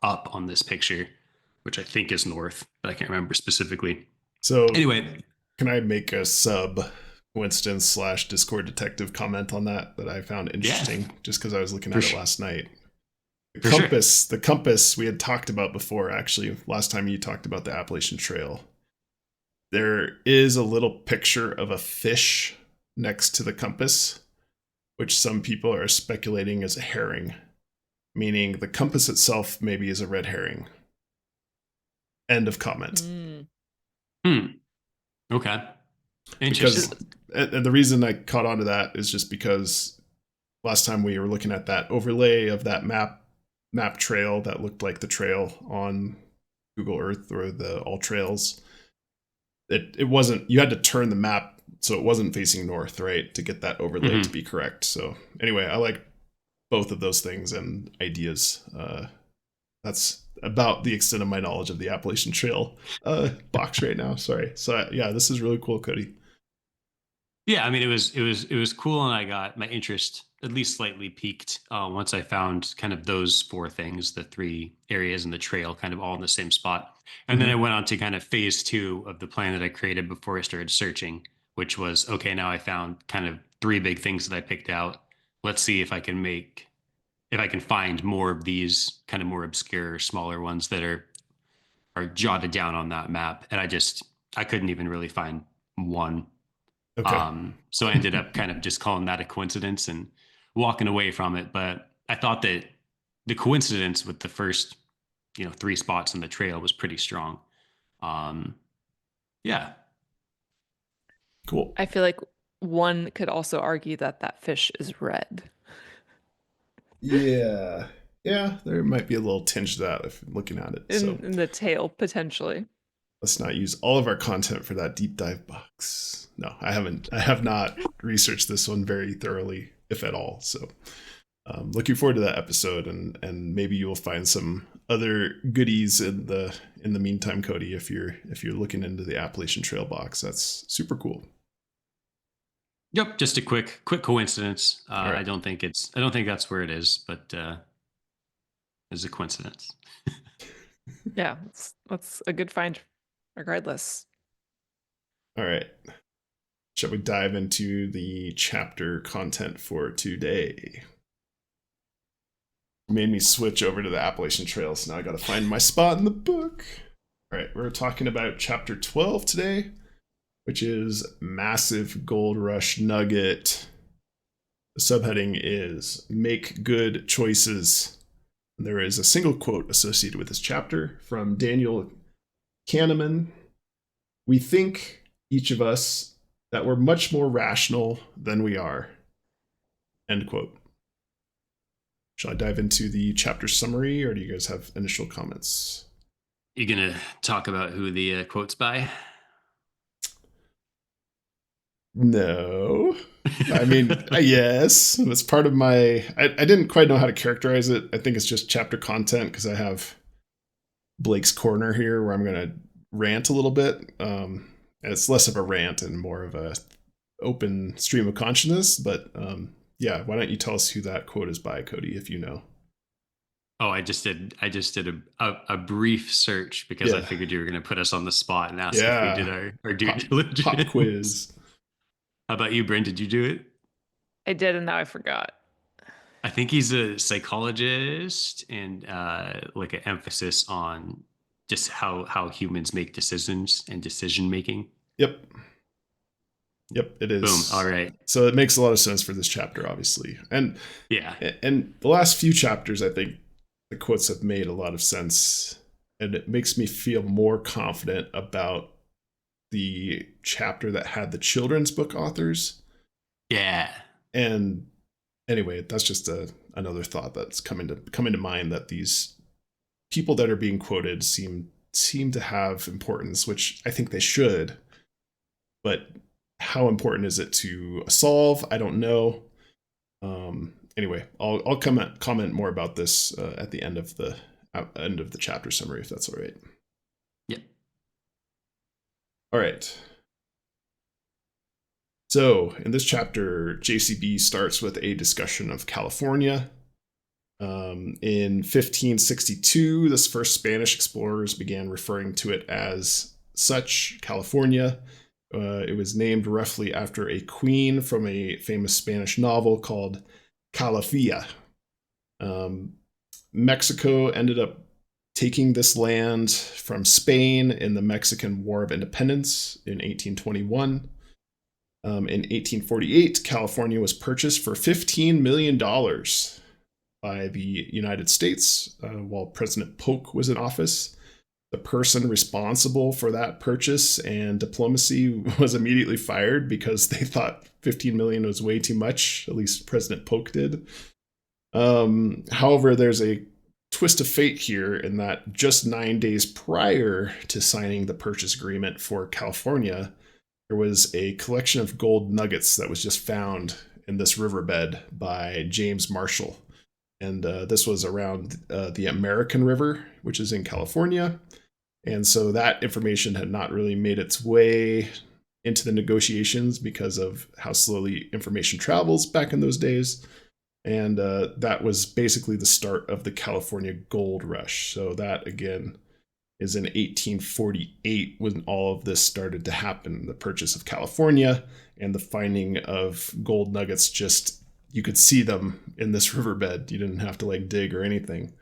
up on this picture, which I think is north, but I can't remember specifically. So Anyway, can I make a sub coincidence / Discord detective comment on that I found interesting just because I was looking at it last night? The compass we had talked about before, actually, last time you talked about the Appalachian Trail. There is a little picture of a fish next to the compass, which some people are speculating is a herring, meaning the compass itself maybe is a red herring. End of comment. Okay. Interesting. And the reason I caught on to that is just because last time we were looking at that overlay of that map trail that looked like the trail on Google Earth or the All Trails. It wasn't, you had to turn the map so it wasn't facing north, right, to get that overlay to be correct. So anyway, I like both of those things and ideas. That's about the extent of my knowledge of the Appalachian Trail box right now. Sorry. So yeah, this is really cool, Cody. Yeah, I mean, it was cool, and I got my interest at least slightly piqued once I found kind of those 4 things, the 3 areas and the trail, kind of all in the same spot. And then I went on to kind of phase 2 of the plan that I created before I started searching, which was, okay, now I found kind of 3 big things that I picked out. Let's see if I can find more of these kind of more obscure, smaller ones that are jotted down on that map. And I couldn't even really find one. Okay. So I ended up kind of just calling that a coincidence and walking away from it. But I thought that the coincidence with the first, 3 spots in the trail was pretty strong. Yeah. Cool. I feel like one could also argue that fish is red. Yeah. Yeah, there might be a little tinge to that if looking at it. In the tail, potentially. Let's not use all of our content for that deep dive box. No, I have not researched this one very thoroughly, if at all. So looking forward to that episode, and maybe you will find some other goodies in the meantime, Cody, if you're looking into the Appalachian Trail box. That's super cool. Yep, just a quick coincidence. Right. I don't think that's where it is, but it's a coincidence. Yeah, that's a good find regardless. All right. Shall we dive into the chapter content for today? Made me switch over to the Appalachian Trail, so now I got to find my spot in the book. All right, we're talking about chapter 12 today, which is Massive Gold Rush Nugget. The subheading is Make Good Choices. And there is a single quote associated with this chapter from Daniel Kahneman. We think, each of us, that we're much more rational than we are. End quote. Shall I dive into the chapter summary, or do you guys have initial comments? You gonna talk about who the quote's by? No. I mean, yes, it's part of my. I didn't quite know how to characterize it. I think it's just chapter content because I have Blake's Corner here where I'm going to rant a little bit. It's less of a rant and more of a open stream of consciousness. But yeah, why don't you tell us who that quote is by, Cody, if you know? Oh, I just did a brief search because I Yeah. figured you were going to put us on the spot and ask Yeah. if we did our due Pop diligence. quiz. How about you, Brent? Did you do it? I did, and now I forgot. I think he's a psychologist and like an emphasis on just how humans make decisions and decision making. Yep. Yep, it is. Boom. All right. So it makes a lot of sense for this chapter, obviously. And Yeah. and the last few chapters, I think the quotes have made a lot of sense. And it makes me feel more confident about the chapter that had the children's book authors. Yeah. And anyway, that's just another thought that's coming to mind, that these people that are being quoted seem to have importance, which I think they should. But how important is it to solve? I don't know. Anyway, I'll comment more about this at the end of the chapter summary, if that's all right. Yep. All right. So in this chapter, JCB starts with a discussion of California. In 1562, the first Spanish explorers began referring to it as such, California. It was named roughly after a queen from a famous Spanish novel called Calafia. Mexico ended up taking this land from Spain in the Mexican War of Independence in 1821. In 1848, California was purchased for $15 million by the United States while President Polk was in office. The person responsible for that purchase and diplomacy was immediately fired because they thought 15 million was way too much. At least President Polk did. However, there's a twist of fate here in that just 9 days prior to signing the purchase agreement for California, there was a collection of gold nuggets that was just found in this riverbed by James Marshall. And this was around the American River, which is in California. And so that information had not really made its way into the negotiations because of how slowly information travels back in those days. And that was basically the start of the California gold rush. So that, again, is in 1848 when all of this started to happen. The purchase of California and the finding of gold nuggets, just you could see them in this riverbed. You didn't have to like dig or anything.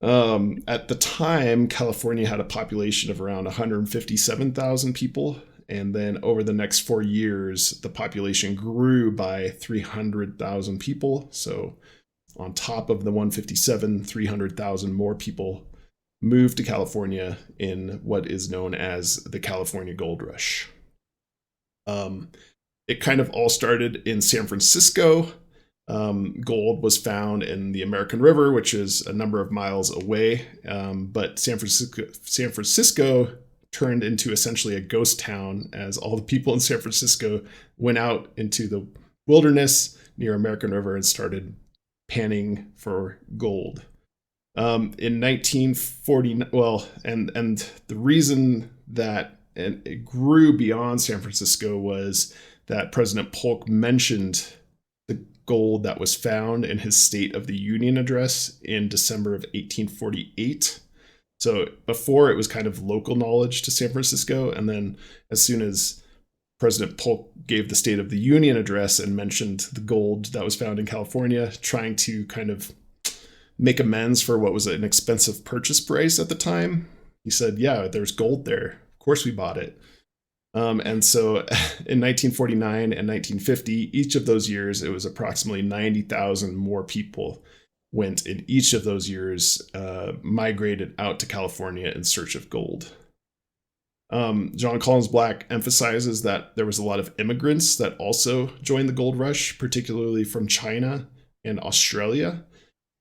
At the time, California had a population of around 157,000 people. And then over the next 4 years, the population grew by 300,000 people. So on top of the 157, 300,000 more people moved to California in what is known as the California Gold Rush. It kind of all started in San Francisco. Gold was found in the American River, which is a number of miles away. But San Francisco turned into essentially a ghost town as all the people in San Francisco went out into the wilderness near American River and started panning for gold. In 1940, and the reason that it grew beyond San Francisco was that President Polk mentioned the gold that was found in his State of the Union address in December of 1848. So before, it was kind of local knowledge to San Francisco, and then as soon as President Polk gave the State of the Union address and mentioned the gold that was found in California, trying to kind of make amends for what was an expensive purchase price at the time, he said, yeah, there's gold there. Of course we bought it. And so in 1949 and 1950, each of those years, it was approximately 90,000 more people went in each of those years, migrated out to California in search of gold. Jon Collins-Black emphasizes that there was a lot of immigrants that also joined the gold rush, particularly from China and Australia.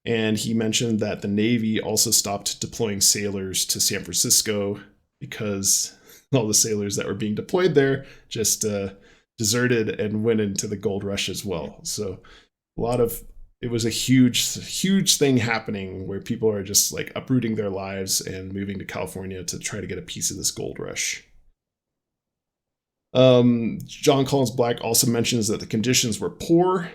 And he mentioned that the Navy also stopped deploying sailors to San Francisco because all the sailors that were being deployed there just deserted and went into the gold rush as well. So it was a huge thing happening where people are just like uprooting their lives and moving to California to try to get a piece of this gold rush. Jon Collins-Black also mentions that the conditions were poor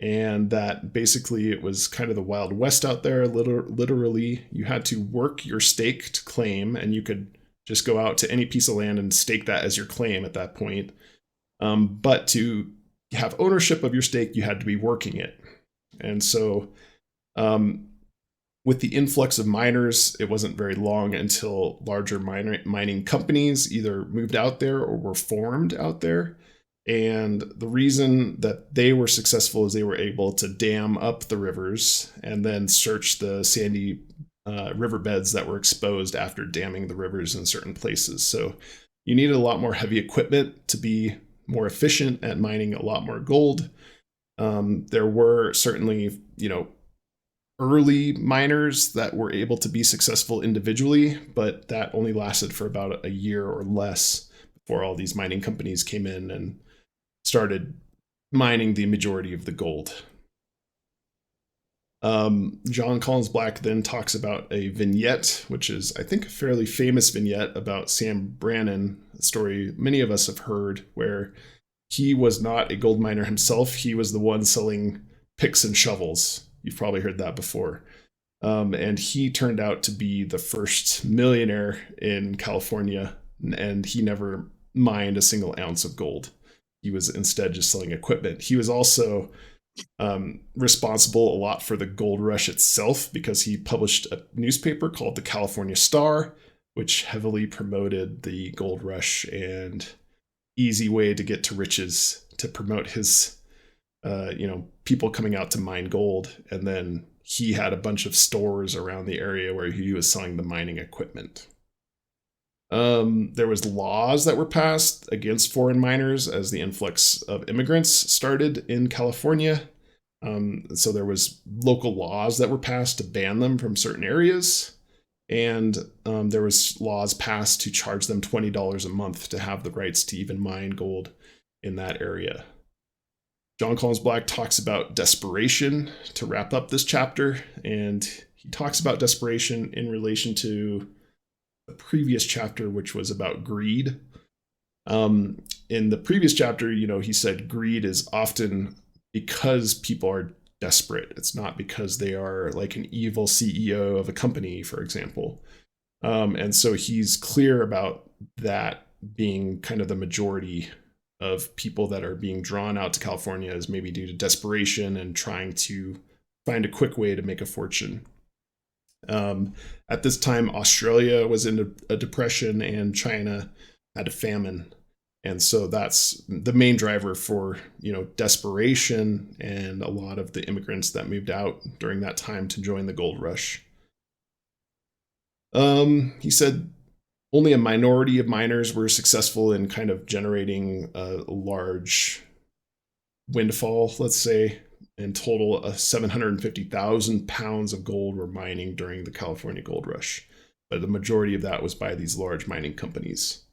and that basically it was kind of the Wild West out there. Literally, you had to work your stake to claim, and you could just go out to any piece of land and stake that as your claim at that point. But to have ownership of your stake, you had to be working it. And so with the influx of miners, it wasn't very long until larger mining companies either moved out there or were formed out there. And the reason that they were successful is they were able to dam up the rivers and then search the sandy riverbeds that were exposed after damming the rivers in certain places. So you needed a lot more heavy equipment to be more efficient at mining a lot more gold. There were certainly, early miners that were able to be successful individually, but that only lasted for about a year or less before all these mining companies came in and started mining the majority of the gold. Jon Collins-Black then talks about a vignette, which is, I think, a fairly famous vignette about Sam Brannan, a story many of us have heard, where he was not a gold miner himself. He was the one selling picks and shovels. You've probably heard that before. And he turned out to be the first millionaire in California, and he never mined a single ounce of gold. He was instead just selling equipment. He was also responsible a lot for the gold rush itself because he published a newspaper called the California Star, which heavily promoted the gold rush and easy way to get to riches, to promote his people coming out to mine gold. And then he had a bunch of stores around the area where he was selling the mining equipment. There was laws that were passed against foreign miners as the influx of immigrants started in California. So there was local laws that were passed to ban them from certain areas. And there was laws passed to charge them $20 a month to have the rights to even mine gold in that area. Jon Collins-Black talks about desperation to wrap up this chapter, and he talks about desperation in relation to the previous chapter, which was about greed. In the previous chapter, he said greed is often because people are desperate. It's not because they are like an evil CEO of a company, for example. And so he's clear about that being kind of the majority of people that are being drawn out to California is maybe due to desperation and trying to find a quick way to make a fortune. At this time, Australia was in a depression and China had a famine. And so that's the main driver for, desperation and a lot of the immigrants that moved out during that time to join the gold rush. He said only a minority of miners were successful in kind of generating a large windfall, let's say. In total, 750,000 pounds of gold were mining during the California gold rush. But the majority of that was by these large mining companies.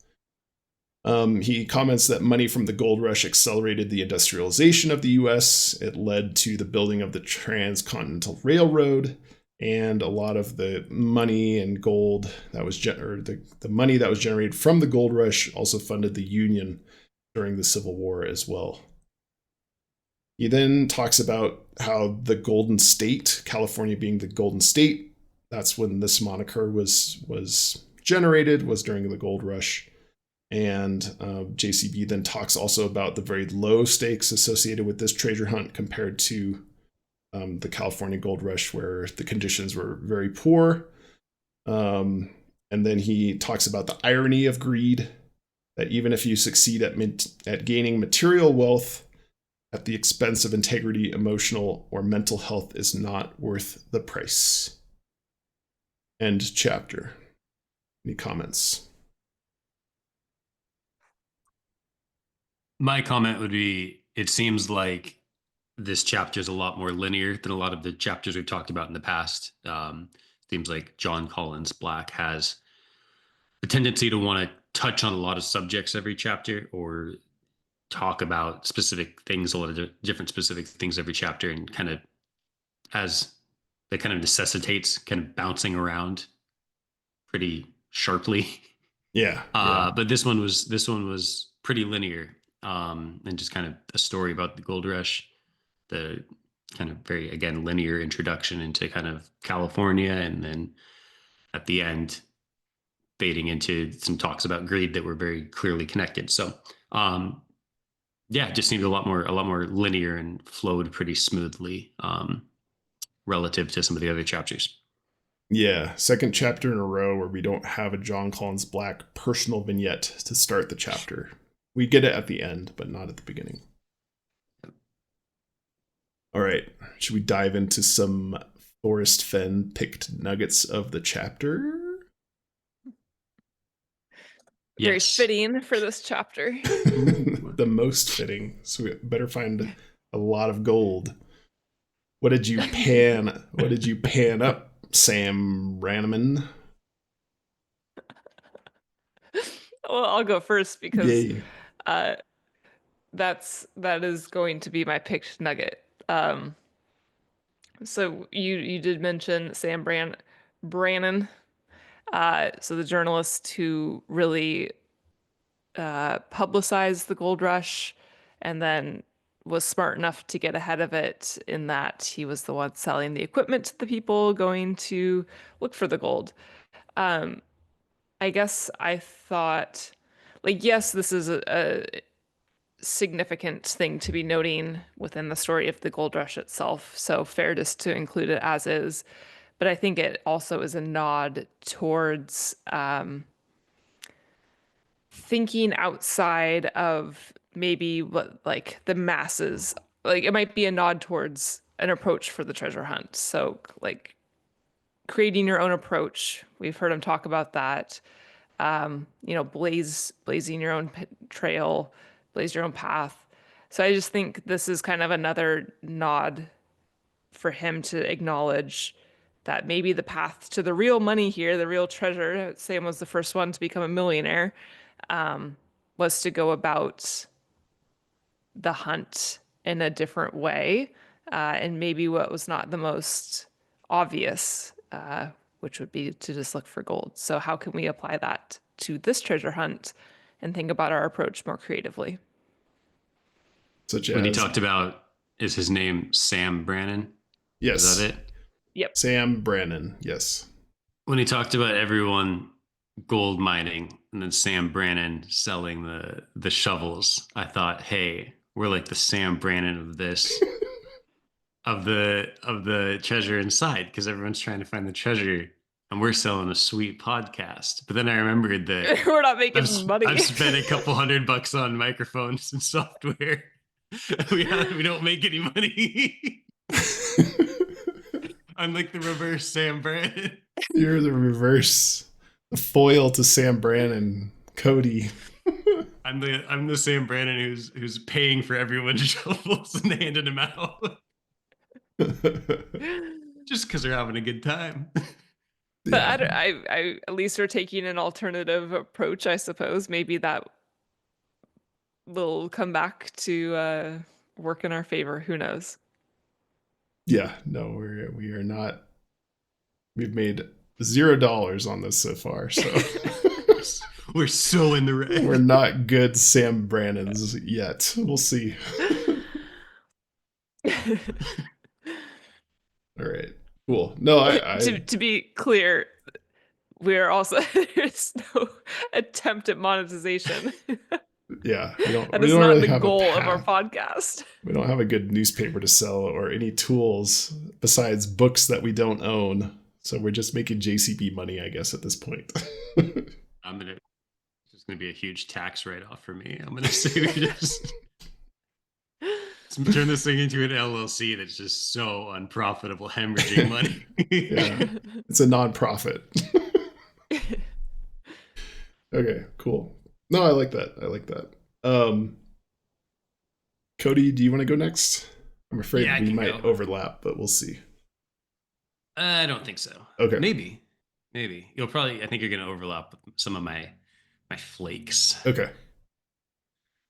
He comments that money from the gold rush accelerated the industrialization of the U.S. It led to the building of the Transcontinental Railroad, and a lot of the money and gold that was the money that was generated from the gold rush also funded the Union during the Civil War as well. He then talks about how the Golden State, California being the Golden State, that's when this moniker was generated, was during the gold rush. And JCB then talks also about the very low stakes associated with this treasure hunt compared to the California gold rush, where the conditions were very poor. And then he talks about the irony of greed, that even if you succeed at gaining material wealth at the expense of integrity, emotional, or mental health is not worth the price. End chapter. Any comments? My comment would be, it seems like this chapter is a lot more linear than a lot of the chapters we've talked about in the past. Seems like Jon Collins-Black has the tendency to want to touch on a lot of subjects every chapter, or talk about specific things, a lot of different specific things every chapter, and kind of, as that kind of necessitates kind of bouncing around pretty sharply. Yeah. But this one was pretty linear, and just kind of a story about the gold rush, the kind of very, again, linear introduction into kind of California, and then at the end fading into some talks about greed that were very clearly connected. So yeah, it just seemed a lot more linear and flowed pretty smoothly, relative to some of the other chapters. Yeah, second chapter in a row where we don't have a Jon Collins-Black personal vignette to start the chapter. We get it at the end, but not at the beginning. All right, should we dive into some Forrest Fenn picked nuggets of the chapter? Very Yes. fitting for this chapter. The most fitting. So we better find a lot of gold. What did you pan up, Sam Brannaman? Well, I'll go first because Yay. that is going to be my picked nugget. So you did mention Sam Brannan. So the journalist who really publicized the gold rush, and then was smart enough to get ahead of it, in that he was the one selling the equipment to the people going to look for the gold. I guess I thought, like, yes, this is a significant thing to be noting within the story of the gold rush itself, so fair just to include it as is. But I think it also is a nod towards thinking outside of maybe what, like, the masses. Like, it might be a nod towards an approach for the treasure hunt. So, like, creating your own approach. We've heard him talk about that. Blazing your own trail, blaze your own path. So I just think this is kind of another nod for him to acknowledge that maybe the path to the real money here, the real treasure, Sam was the first one to become a millionaire, was to go about the hunt in a different way, and maybe what was not the most obvious, which would be to just look for gold. So how can we apply that to this treasure hunt and think about our approach more creatively? Such When he as, talked about, is his name Sam Brannan? yes, Is that it? Yep. Sam Brannan, yes. When he talked about everyone gold mining and then Sam Brannan selling the shovels, I thought, hey, we're like the Sam Brannan of this, of the treasure inside, because everyone's trying to find the treasure and we're selling a sweet podcast. But then I remembered that We're not making money. I've spent a couple $100 on microphones and software. we don't make any money. I'm like the reverse Sam Brannan. You're the reverse, the foil to Sam Brannan, Cody. I'm the Sam Brannan who's paying for everyone's shovels and handing them out just because they're having a good time. But I at least are taking an alternative approach, I suppose. Maybe that will come back to work in our favor. Who knows? Yeah, no, we are not. We've made $0 on this so far, so We're so in the red. we're not good Sam Brannans yet. We'll see. All right, cool. No, I to be clear, we are also there's no attempt at monetization. yeah, we don't. That We is don't not really the have goal a of our path. podcast. We don't have a good newspaper to sell or any tools besides books that we don't own. So we're just making JCB money, I guess, at this point. It's just gonna be a huge tax write-off for me. I'm gonna say we just turn this thing into an LLC that's just so unprofitable, hemorrhaging money. Yeah, it's a nonprofit. Okay, cool. No, I like that. Cody, do you want to go next? I'm afraid Yeah, I we can might go. overlap, but we'll see. I don't think so. Okay. Maybe. You'll probably. I think you're going to overlap with some of my flakes, Okay.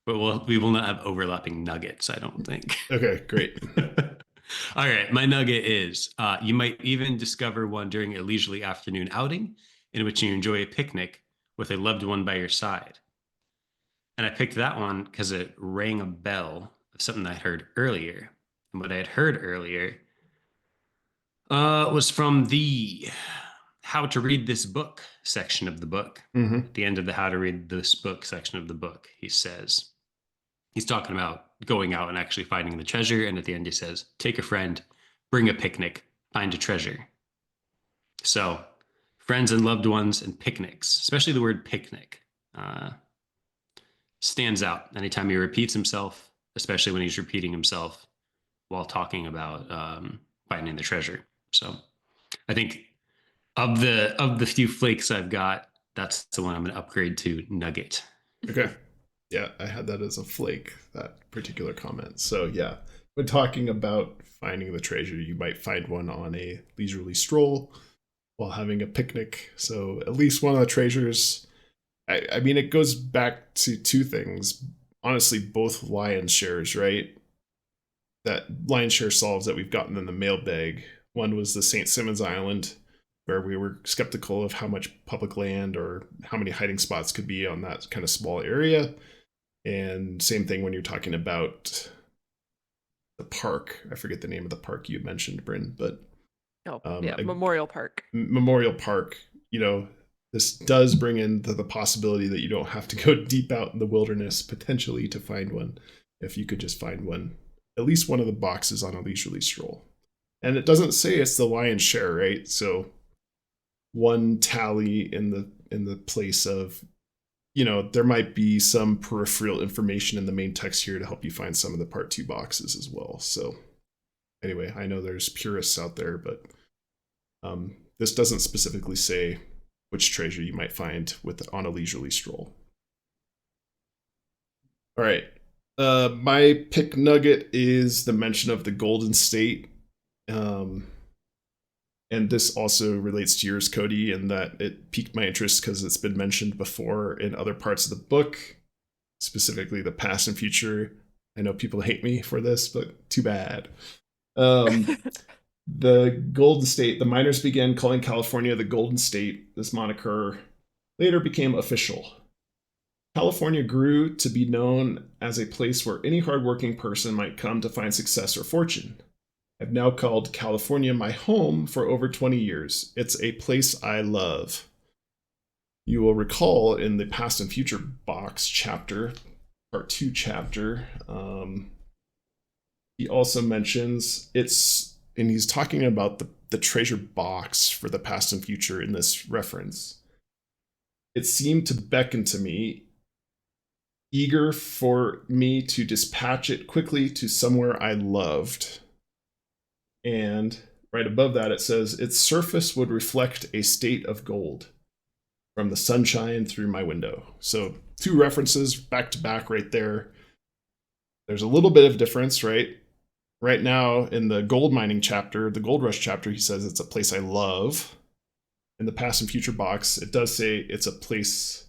but we will not have overlapping nuggets. I don't think. Okay, great. All right, my nugget is you might even discover one during a leisurely afternoon outing in which you enjoy a picnic with a loved one by your side. And I picked that one because it rang a bell of something I heard earlier. And what I had heard earlier was from the how to read this book section of the book. Mm-hmm. At the end of the how to read this book section of the book, he says, he's talking about going out and actually finding the treasure. And at the end, he says, take a friend, bring a picnic, find a treasure. So friends and loved ones and picnics, especially the word picnic, stands out anytime he repeats himself, especially when he's repeating himself while talking about finding the treasure. So I think of the few flakes I've got, that's the one I'm going to upgrade to Nugget. Okay. Yeah, I had that as a flake, that particular comment. So yeah, when talking about finding the treasure, you might find one on a leisurely stroll while having a picnic. So at least one of the treasures, I mean, it goes back to two things. Honestly, both lion shares, right? That lion share solves that we've gotten in the mailbag. One was the St. Simons Island, where we were skeptical of how much public land or how many hiding spots could be on that kind of small area. And same thing when you're talking about the park. I forget the name of the park you mentioned, Bryn, but Memorial Park. Memorial Park, this does bring in the possibility that you don't have to go deep out in the wilderness potentially to find one, if you could just find one, at least one of the boxes on a leisurely stroll. And it doesn't say it's the lion's share, right? So one tally in the place of, there might be some peripheral information in the main text here to help you find some of the part 2 boxes as well. So anyway, I know there's purists out there, but this doesn't specifically say which treasure you might find on a leisurely stroll. All right. My pick nugget is the mention of the Golden State. And this also relates to yours, Cody, in that it piqued my interest because it's been mentioned before in other parts of the book, specifically the past and future. I know people hate me for this, but too bad. The Golden State, the miners began calling California the Golden State. This moniker later became official. California grew to be known as a place where any hardworking person might come to find success or fortune. I've now called California my home for over 20 years. It's a place I love. You will recall in the past and future box chapter, part 2 chapter, he also mentions and he's talking about the treasure box for the past and future in this reference. It seemed to beckon to me, eager for me to dispatch it quickly to somewhere I loved. And right above that, it says, its surface would reflect a state of gold from the sunshine through my window. So 2 references back to back right there. There's a little bit of difference, right? Right now in the gold mining chapter, the gold rush chapter, he says it's a place I love. In the past and future box, it does say it's a place.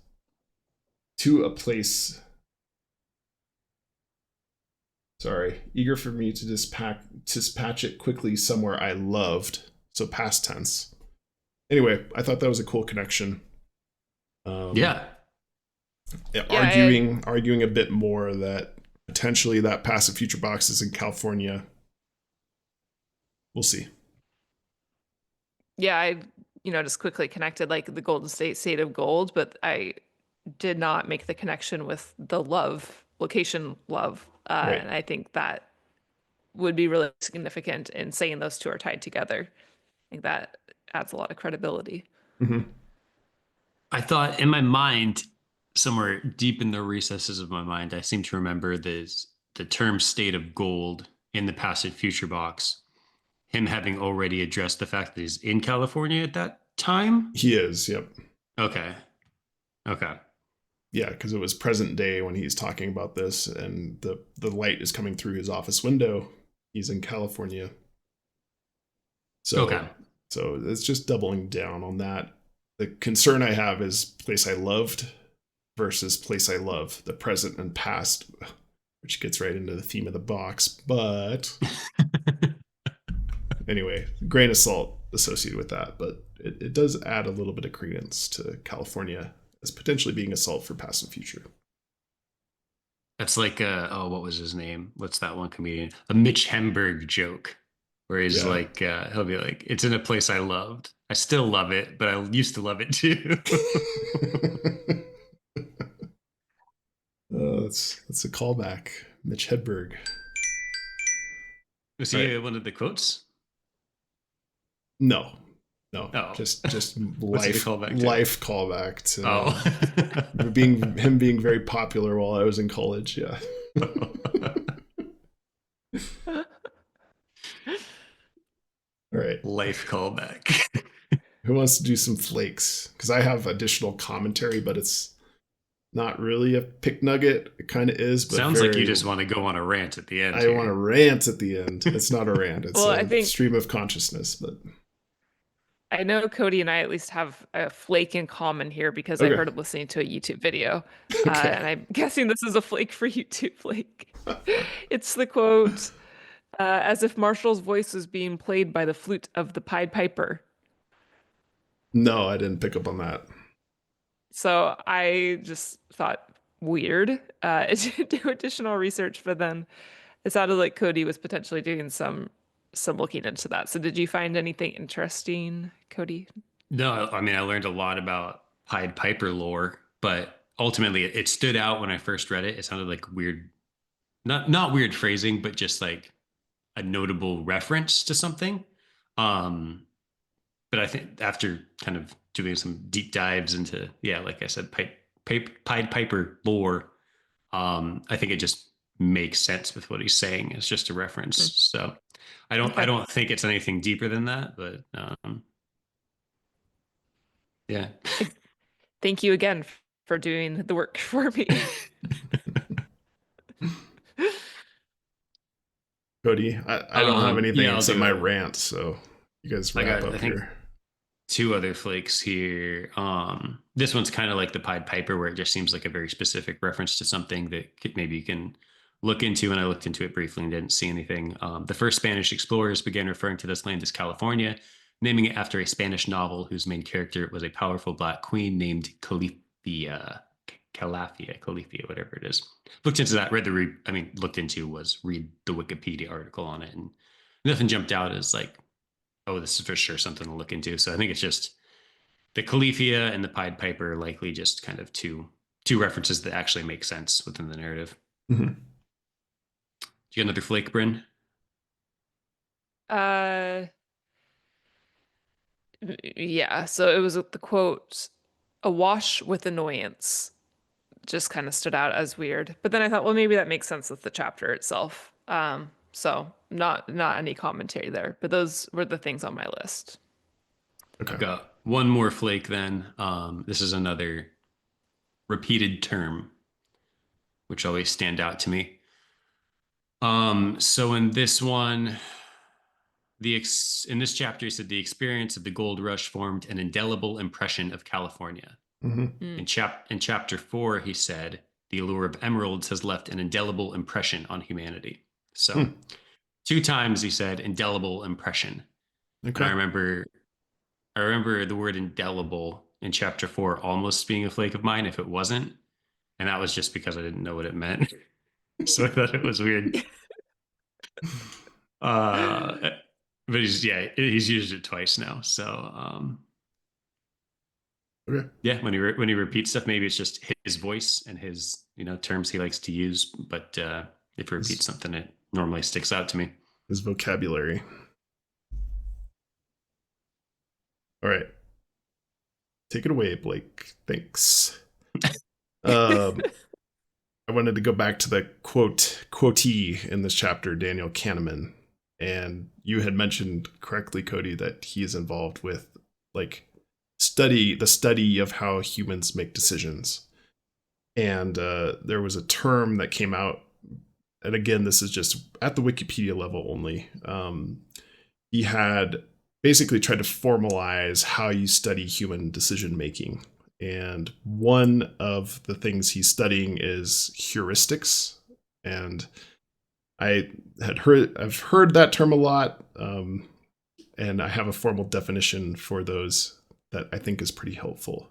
Sorry, eager for me to dispatch it quickly somewhere I loved. So past tense. Anyway, I thought that was a cool connection. Arguing a bit more that potentially that past and future box is in California. We'll see. Yeah, I just quickly connected like the Golden State of gold, but I did not make the connection with the location love. Right. And I think that would be really significant in saying those 2 are tied together. I think that adds a lot of credibility. Mm-hmm. I thought in my mind, somewhere deep in the recesses of my mind, I seem to remember the term state of gold in the past and future box, him having already addressed the fact that he's in California at that time. He is, yep. Okay. Yeah, because it was present day when he's talking about this, and the light is coming through his office window. He's in California. So, Okay. So it's just doubling down on that. The concern I have is place I loved versus place I love, the present and past, which gets right into the theme of the box. But anyway, grain of salt associated with that. But it does add a little bit of credence to California as potentially being a salt for past and future. That's like what was his name? What's that one comedian? A Mitch Hedberg joke, where he's Yeah. like, he'll be like, "It's in a place I loved. I still love it, but I used to love it too." That's a callback. Mitch Hedberg. Was he Right. one of the quotes? No, Oh. just What's he the callback to? life callback to Oh. being very popular while I was in college. Yeah. All right. Life callback. Who wants to do some flakes? Because I have additional commentary, but it's not really a pick nugget. It kind of is, but Sounds like you just want to go on a rant at the end. I want to rant at the end. It's not a rant. It's Well, a I think- stream of consciousness. But I know Cody and I at least have a flake in common here because Okay. I heard him listening to a YouTube video. Okay. And I'm guessing this is a flake for YouTube flake. It's the quote, as if Marshall's voice was being played by the flute of the Pied Piper. no, I didn't pick up on that. So I just thought weird. I didn't do additional research, but then it sounded like Cody was potentially doing some looking into that. So did you find anything interesting, Cody? No, I mean, I learned a lot about Pied Piper lore, but ultimately it stood out when I first read it. It sounded like weird, not weird phrasing, but just like a notable reference to something. But I think after kind of doing some deep dives into, like I said, Pied Piper lore, I think it just makes sense with what he's saying. It's just a reference. So I don't think it's anything deeper than that, but yeah. Thank you again for doing the work for me. Cody, I don't have anything I'll except do my it. rant, so you guys wrap up I think here. 2 other flakes here. This one's kind of like the Pied Piper, where it just seems like a very specific reference to something that maybe you can look into. And I looked into it briefly and didn't see anything. The first Spanish explorers began referring to this land as California, naming it after a Spanish novel whose main character was a powerful black queen named Califia, whatever it is. Looked into that, read the Wikipedia article on it, and nothing jumped out as like, oh, this is for sure something to look into. So I think it's just the Califia and the Pied Piper are likely just kind of two references that actually make sense within the narrative. Mm-hmm. Do you got another flake, Bryn? Yeah, so it was the quote, awash with annoyance, just kind of stood out as weird. But then I thought, well, maybe that makes sense with the chapter itself. So not any commentary there, but those were the things on my list. Okay. I've got one more flake then. This is another repeated term, which always stand out to me. So in this one, in this chapter, he said the experience of the gold rush formed an indelible impression of California. Mm-hmm. In chapter 4, he said the allure of emeralds has left an indelible impression on humanity. So 2 times he said indelible impression. Okay. And I remember the word indelible in chapter 4 almost being a flake of mine if it wasn't. And that was just because I didn't know what it meant. So I thought it was weird. But he's used it twice now. So Okay. yeah, when he repeats stuff, maybe it's just his voice and his terms he likes to use. But if he repeats something, it normally sticks out to me. His vocabulary. All right. Take it away, Blake. Thanks. I wanted to go back to the quotee in this chapter, Daniel Kahneman. And you had mentioned correctly, Cody, that he is involved with like the study of how humans make decisions. And there was a term that came out and again, this is just at the Wikipedia level only. He had basically tried to formalize how you study human decision making. And one of the things he's studying is heuristics. And I've heard that term a lot. And I have a formal definition for those that I think is pretty helpful.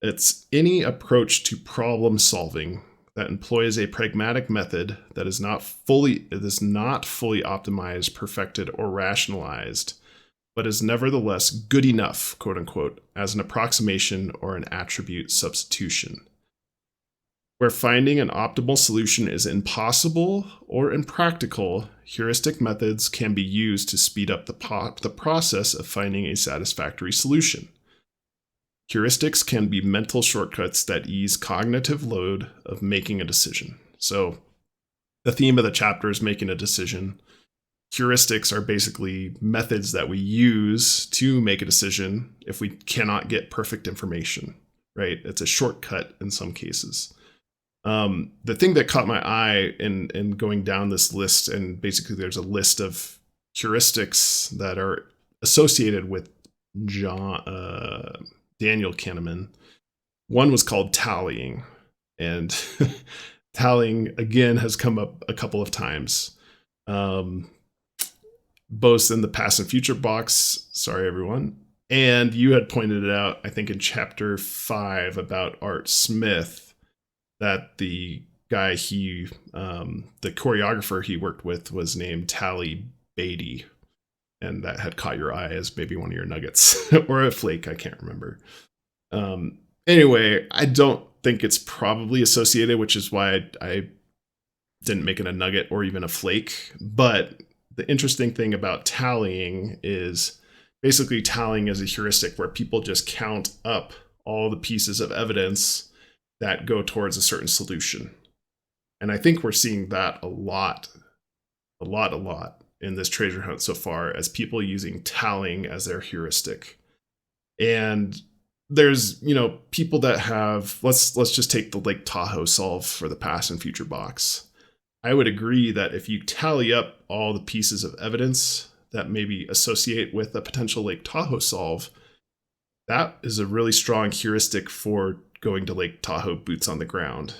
It's any approach to problem solving that employs a pragmatic method that is not fully optimized, perfected, or rationalized, but is nevertheless good enough, quote unquote, as an approximation or an attribute substitution. Where finding an optimal solution is impossible or impractical, heuristic methods can be used to speed up the process of finding a satisfactory solution. Heuristics can be mental shortcuts that ease cognitive load of making a decision. So the theme of the chapter is making a decision. Heuristics are basically methods that we use to make a decision if we cannot get perfect information, right? It's a shortcut in some cases. The thing that caught my eye in going down this list, and basically there's a list of heuristics that are associated with Daniel Kahneman. One was called tallying, and tallying again has come up a couple of times, both in the past and future box. Sorry, everyone. And you had pointed it out, I think, in chapter 5 about Art Smith, that the guy the choreographer he worked with was named Tally Beatty. And that had caught your eye as maybe one of your nuggets or a flake. I can't remember. Anyway, I don't think it's probably associated, which is why I didn't make it a nugget or even a flake. But the interesting thing about tallying is basically tallying is a heuristic where people just count up all the pieces of evidence that go towards a certain solution. And I think we're seeing that a lot in this treasure hunt so far, as people using tallying as their heuristic. And there's, people that have, let's just take the Lake Tahoe solve for the past and future box. I would agree that if you tally up all the pieces of evidence that maybe associate with a potential Lake Tahoe solve, that is a really strong heuristic for going to Lake Tahoe boots on the ground.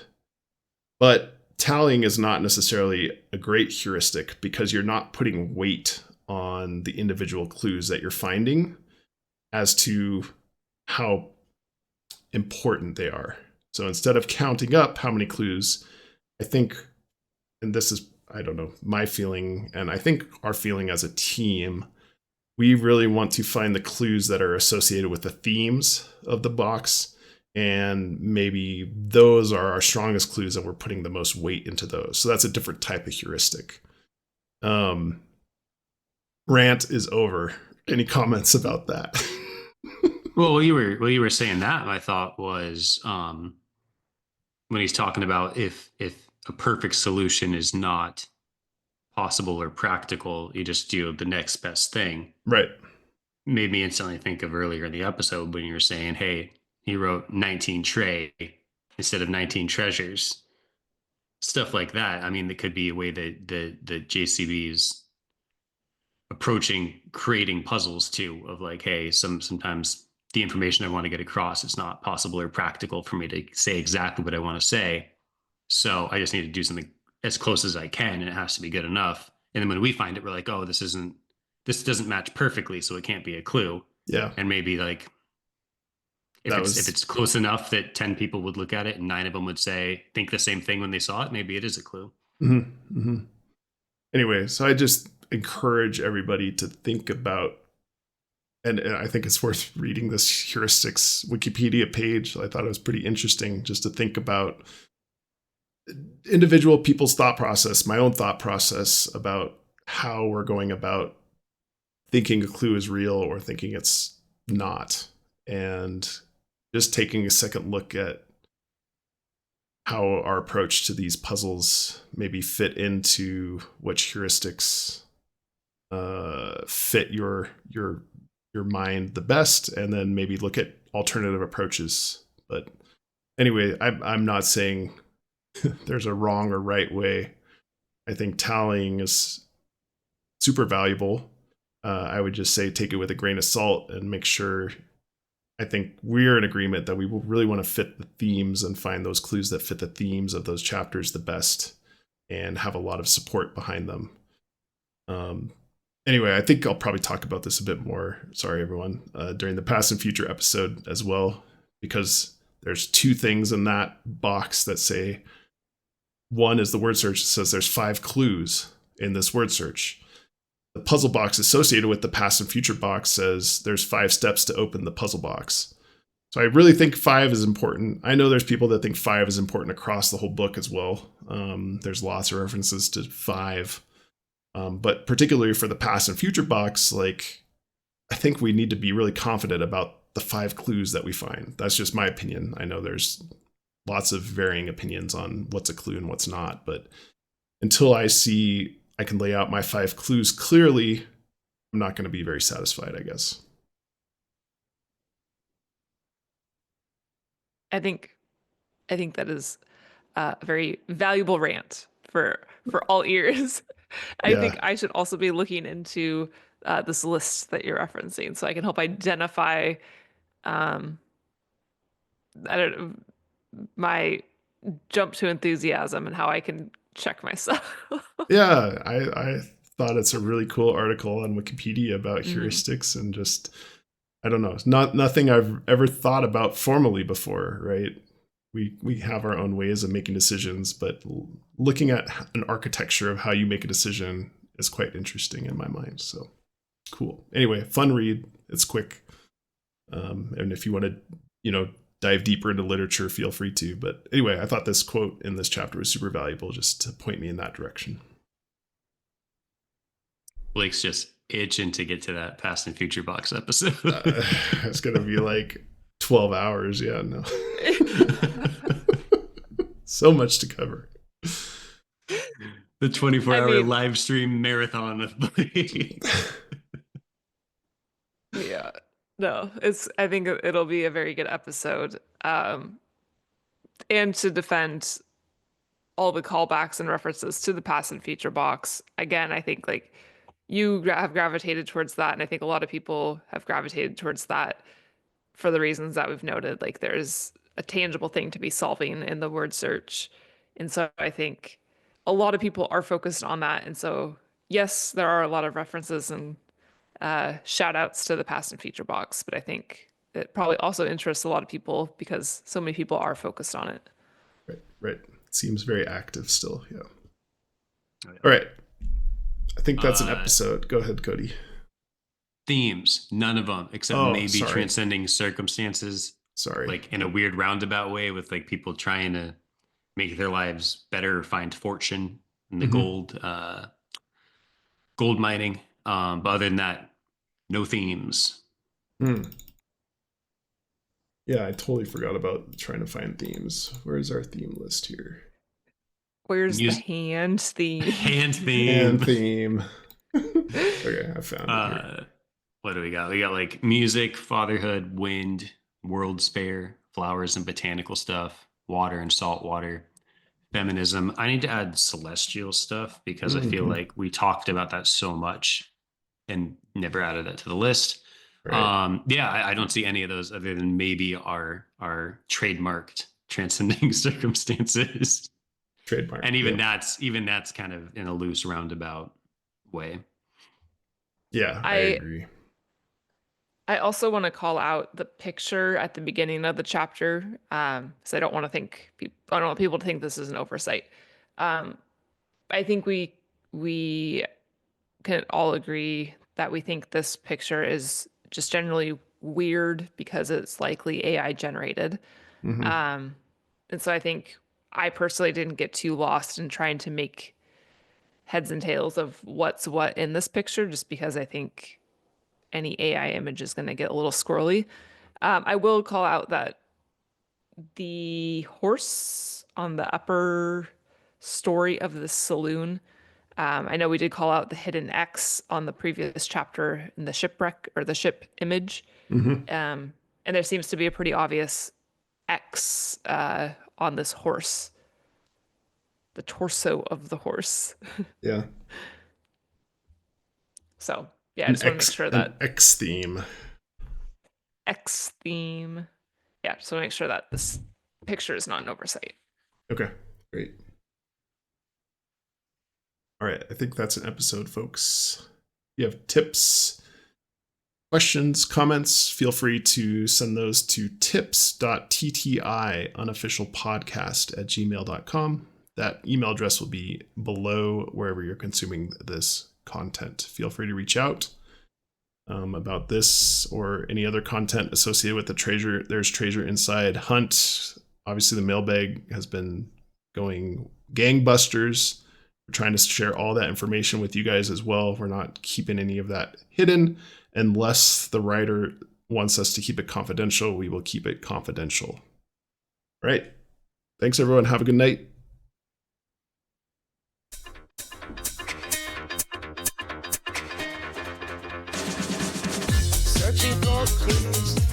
But tallying is not necessarily a great heuristic because you're not putting weight on the individual clues that you're finding as to how important they are. So instead of counting up how many clues, I think, and this is, I don't know, my feeling, and I think our feeling as a team, we really want to find the clues that are associated with the themes of the box. And maybe those are our strongest clues and we're putting the most weight into those. So that's a different type of heuristic. Rant is over. Any comments about that? Well, you were saying that, my thought was when he's talking about if a perfect solution is not possible or practical, you just do the next best thing. Right. Made me instantly think of earlier in the episode when you were saying, hey, he wrote 19 tray instead of 19 treasures. Stuff like that. I mean, that could be a way that the JCB is approaching creating puzzles too, of like, hey, sometimes the information I want to get across, it's not possible or practical for me to say exactly what I want to say. So I just need to do something as close as I can, and it has to be good enough. And then when we find it, we're like, oh, this doesn't match perfectly, so it can't be a clue. Yeah. And maybe like if it's close enough that 10 people would look at it and 9 of them would think the same thing when they saw it, maybe it is a clue. Mm-hmm. Mm-hmm. Anyway, so I just encourage everybody to think about, and I think it's worth reading this heuristics Wikipedia page. I thought it was pretty interesting just to think about individual people's thought process, my own thought process about how we're going about thinking a clue is real or thinking it's not. And just taking a second look at how our approach to these puzzles maybe fit into which heuristics fit your mind the best, and then maybe look at alternative approaches. But anyway, I'm not saying there's a wrong or right way I think tallying is super valuable. I would just say take it with a grain of salt and make sure. I think we're in agreement that we will really want to fit the themes and find those clues that fit the themes of those chapters the best and have a lot of support behind them. Anyway, I think I'll probably talk about this a bit more. Sorry, everyone, during the past and future episode as well, because there's two things in that box that say, one is the word search. It says there's 5 clues in this word search. The puzzle box associated with the past and future box says there's 5 steps to open the puzzle box. So I really think 5 is important. I know there's people that think 5 is important across the whole book as well. There's lots of references to 5. But particularly for the past and future box, like, I think we need to be really confident about the 5 clues that we find. That's just my opinion. I know there's lots of varying opinions on what's a clue and what's not. But until I see I can lay out my 5 clues clearly, I'm not going to be very satisfied, I guess. I think that is a very valuable rant for all ears. I think I should also be looking into this list that you're referencing, so I can help identify I don't know, my jump to enthusiasm and how I can check myself. Yeah, I thought it's a really cool article on Wikipedia about heuristics and just, I don't know, nothing I've ever thought about formally before, right? We have our own ways of making decisions, but looking at an architecture of how you make a decision is quite interesting in my mind. So cool. Anyway, fun read. It's quick. And if you want to, dive deeper into literature, feel free to. But anyway, I thought this quote in this chapter was super valuable just to point me in that direction. Blake's just itching to get to that past and future box episode. It's going to be like 12 hours. Yeah, no. So much to cover. The 24-hour live stream marathon of Blake. Yeah. No, I think it'll be a very good episode. And to defend all the callbacks and references to the past and future box, again, I think like you have gravitated towards that, and I think a lot of people have gravitated towards that for the reasons that we've noted. Like there's a tangible thing to be solving in the word search. And so I think a lot of people are focused on that. And so, yes, there are a lot of references and shout outs to the past and future box, but I think it probably also interests a lot of people because so many people are focused on it. Right. It seems very active still. Yeah. Oh, yeah. All right. I think that's an episode. Go ahead, Cody. Themes, none of them, except maybe transcending circumstances. Sorry. Like in a weird roundabout way with like people trying to make their lives better, find fortune in the gold mining. But other than that, no themes. Yeah, I totally forgot about trying to find themes. Where's our theme list here? Where's the hand theme? Hand theme. Hand theme. Okay, I found it here. What do we got? We got like music, fatherhood, wind, world spare, flowers and botanical stuff, water and salt water, feminism. I need to add celestial stuff because I feel like we talked about that so much and never added that to the list. Right. I don't see any of those other than maybe our trademarked transcending circumstances. Trademark. And even that's kind of in a loose roundabout way. Yeah, I agree. I also want to call out the picture at the beginning of the chapter, because I don't want people to think this is an oversight. I think we can all agree that we think this picture is just generally weird because it's likely AI generated. And so I think I personally didn't get too lost in trying to make heads and tails of what's what in this picture, just because I think any AI image is going to get a little squirrely. I will call out that the horse on the upper story of the saloon, I know we did call out the hidden X on the previous chapter in the shipwreck or the ship image. And there seems to be a pretty obvious X on this horse. the torso of the horse. Yeah. So yeah, I just want to make sure that an X theme. X theme. Yeah, just want to make sure that this picture is not an oversight. Okay, great. All right, I think that's an episode, folks. If you have tips, questions, comments, feel free to send those to tips.ttiunofficialpodcast@gmail.com. That email address will be below wherever you're consuming this content. Feel free to reach out about this or any other content associated with the There's Treasure Inside hunt. Obviously, the mailbag has been going gangbusters. We're trying to share all that information with you guys as well. We're not keeping any of that hidden. Unless the writer wants us to keep it confidential, we will keep it confidential. All right. Thanks, everyone. Have a good night. Searching for clues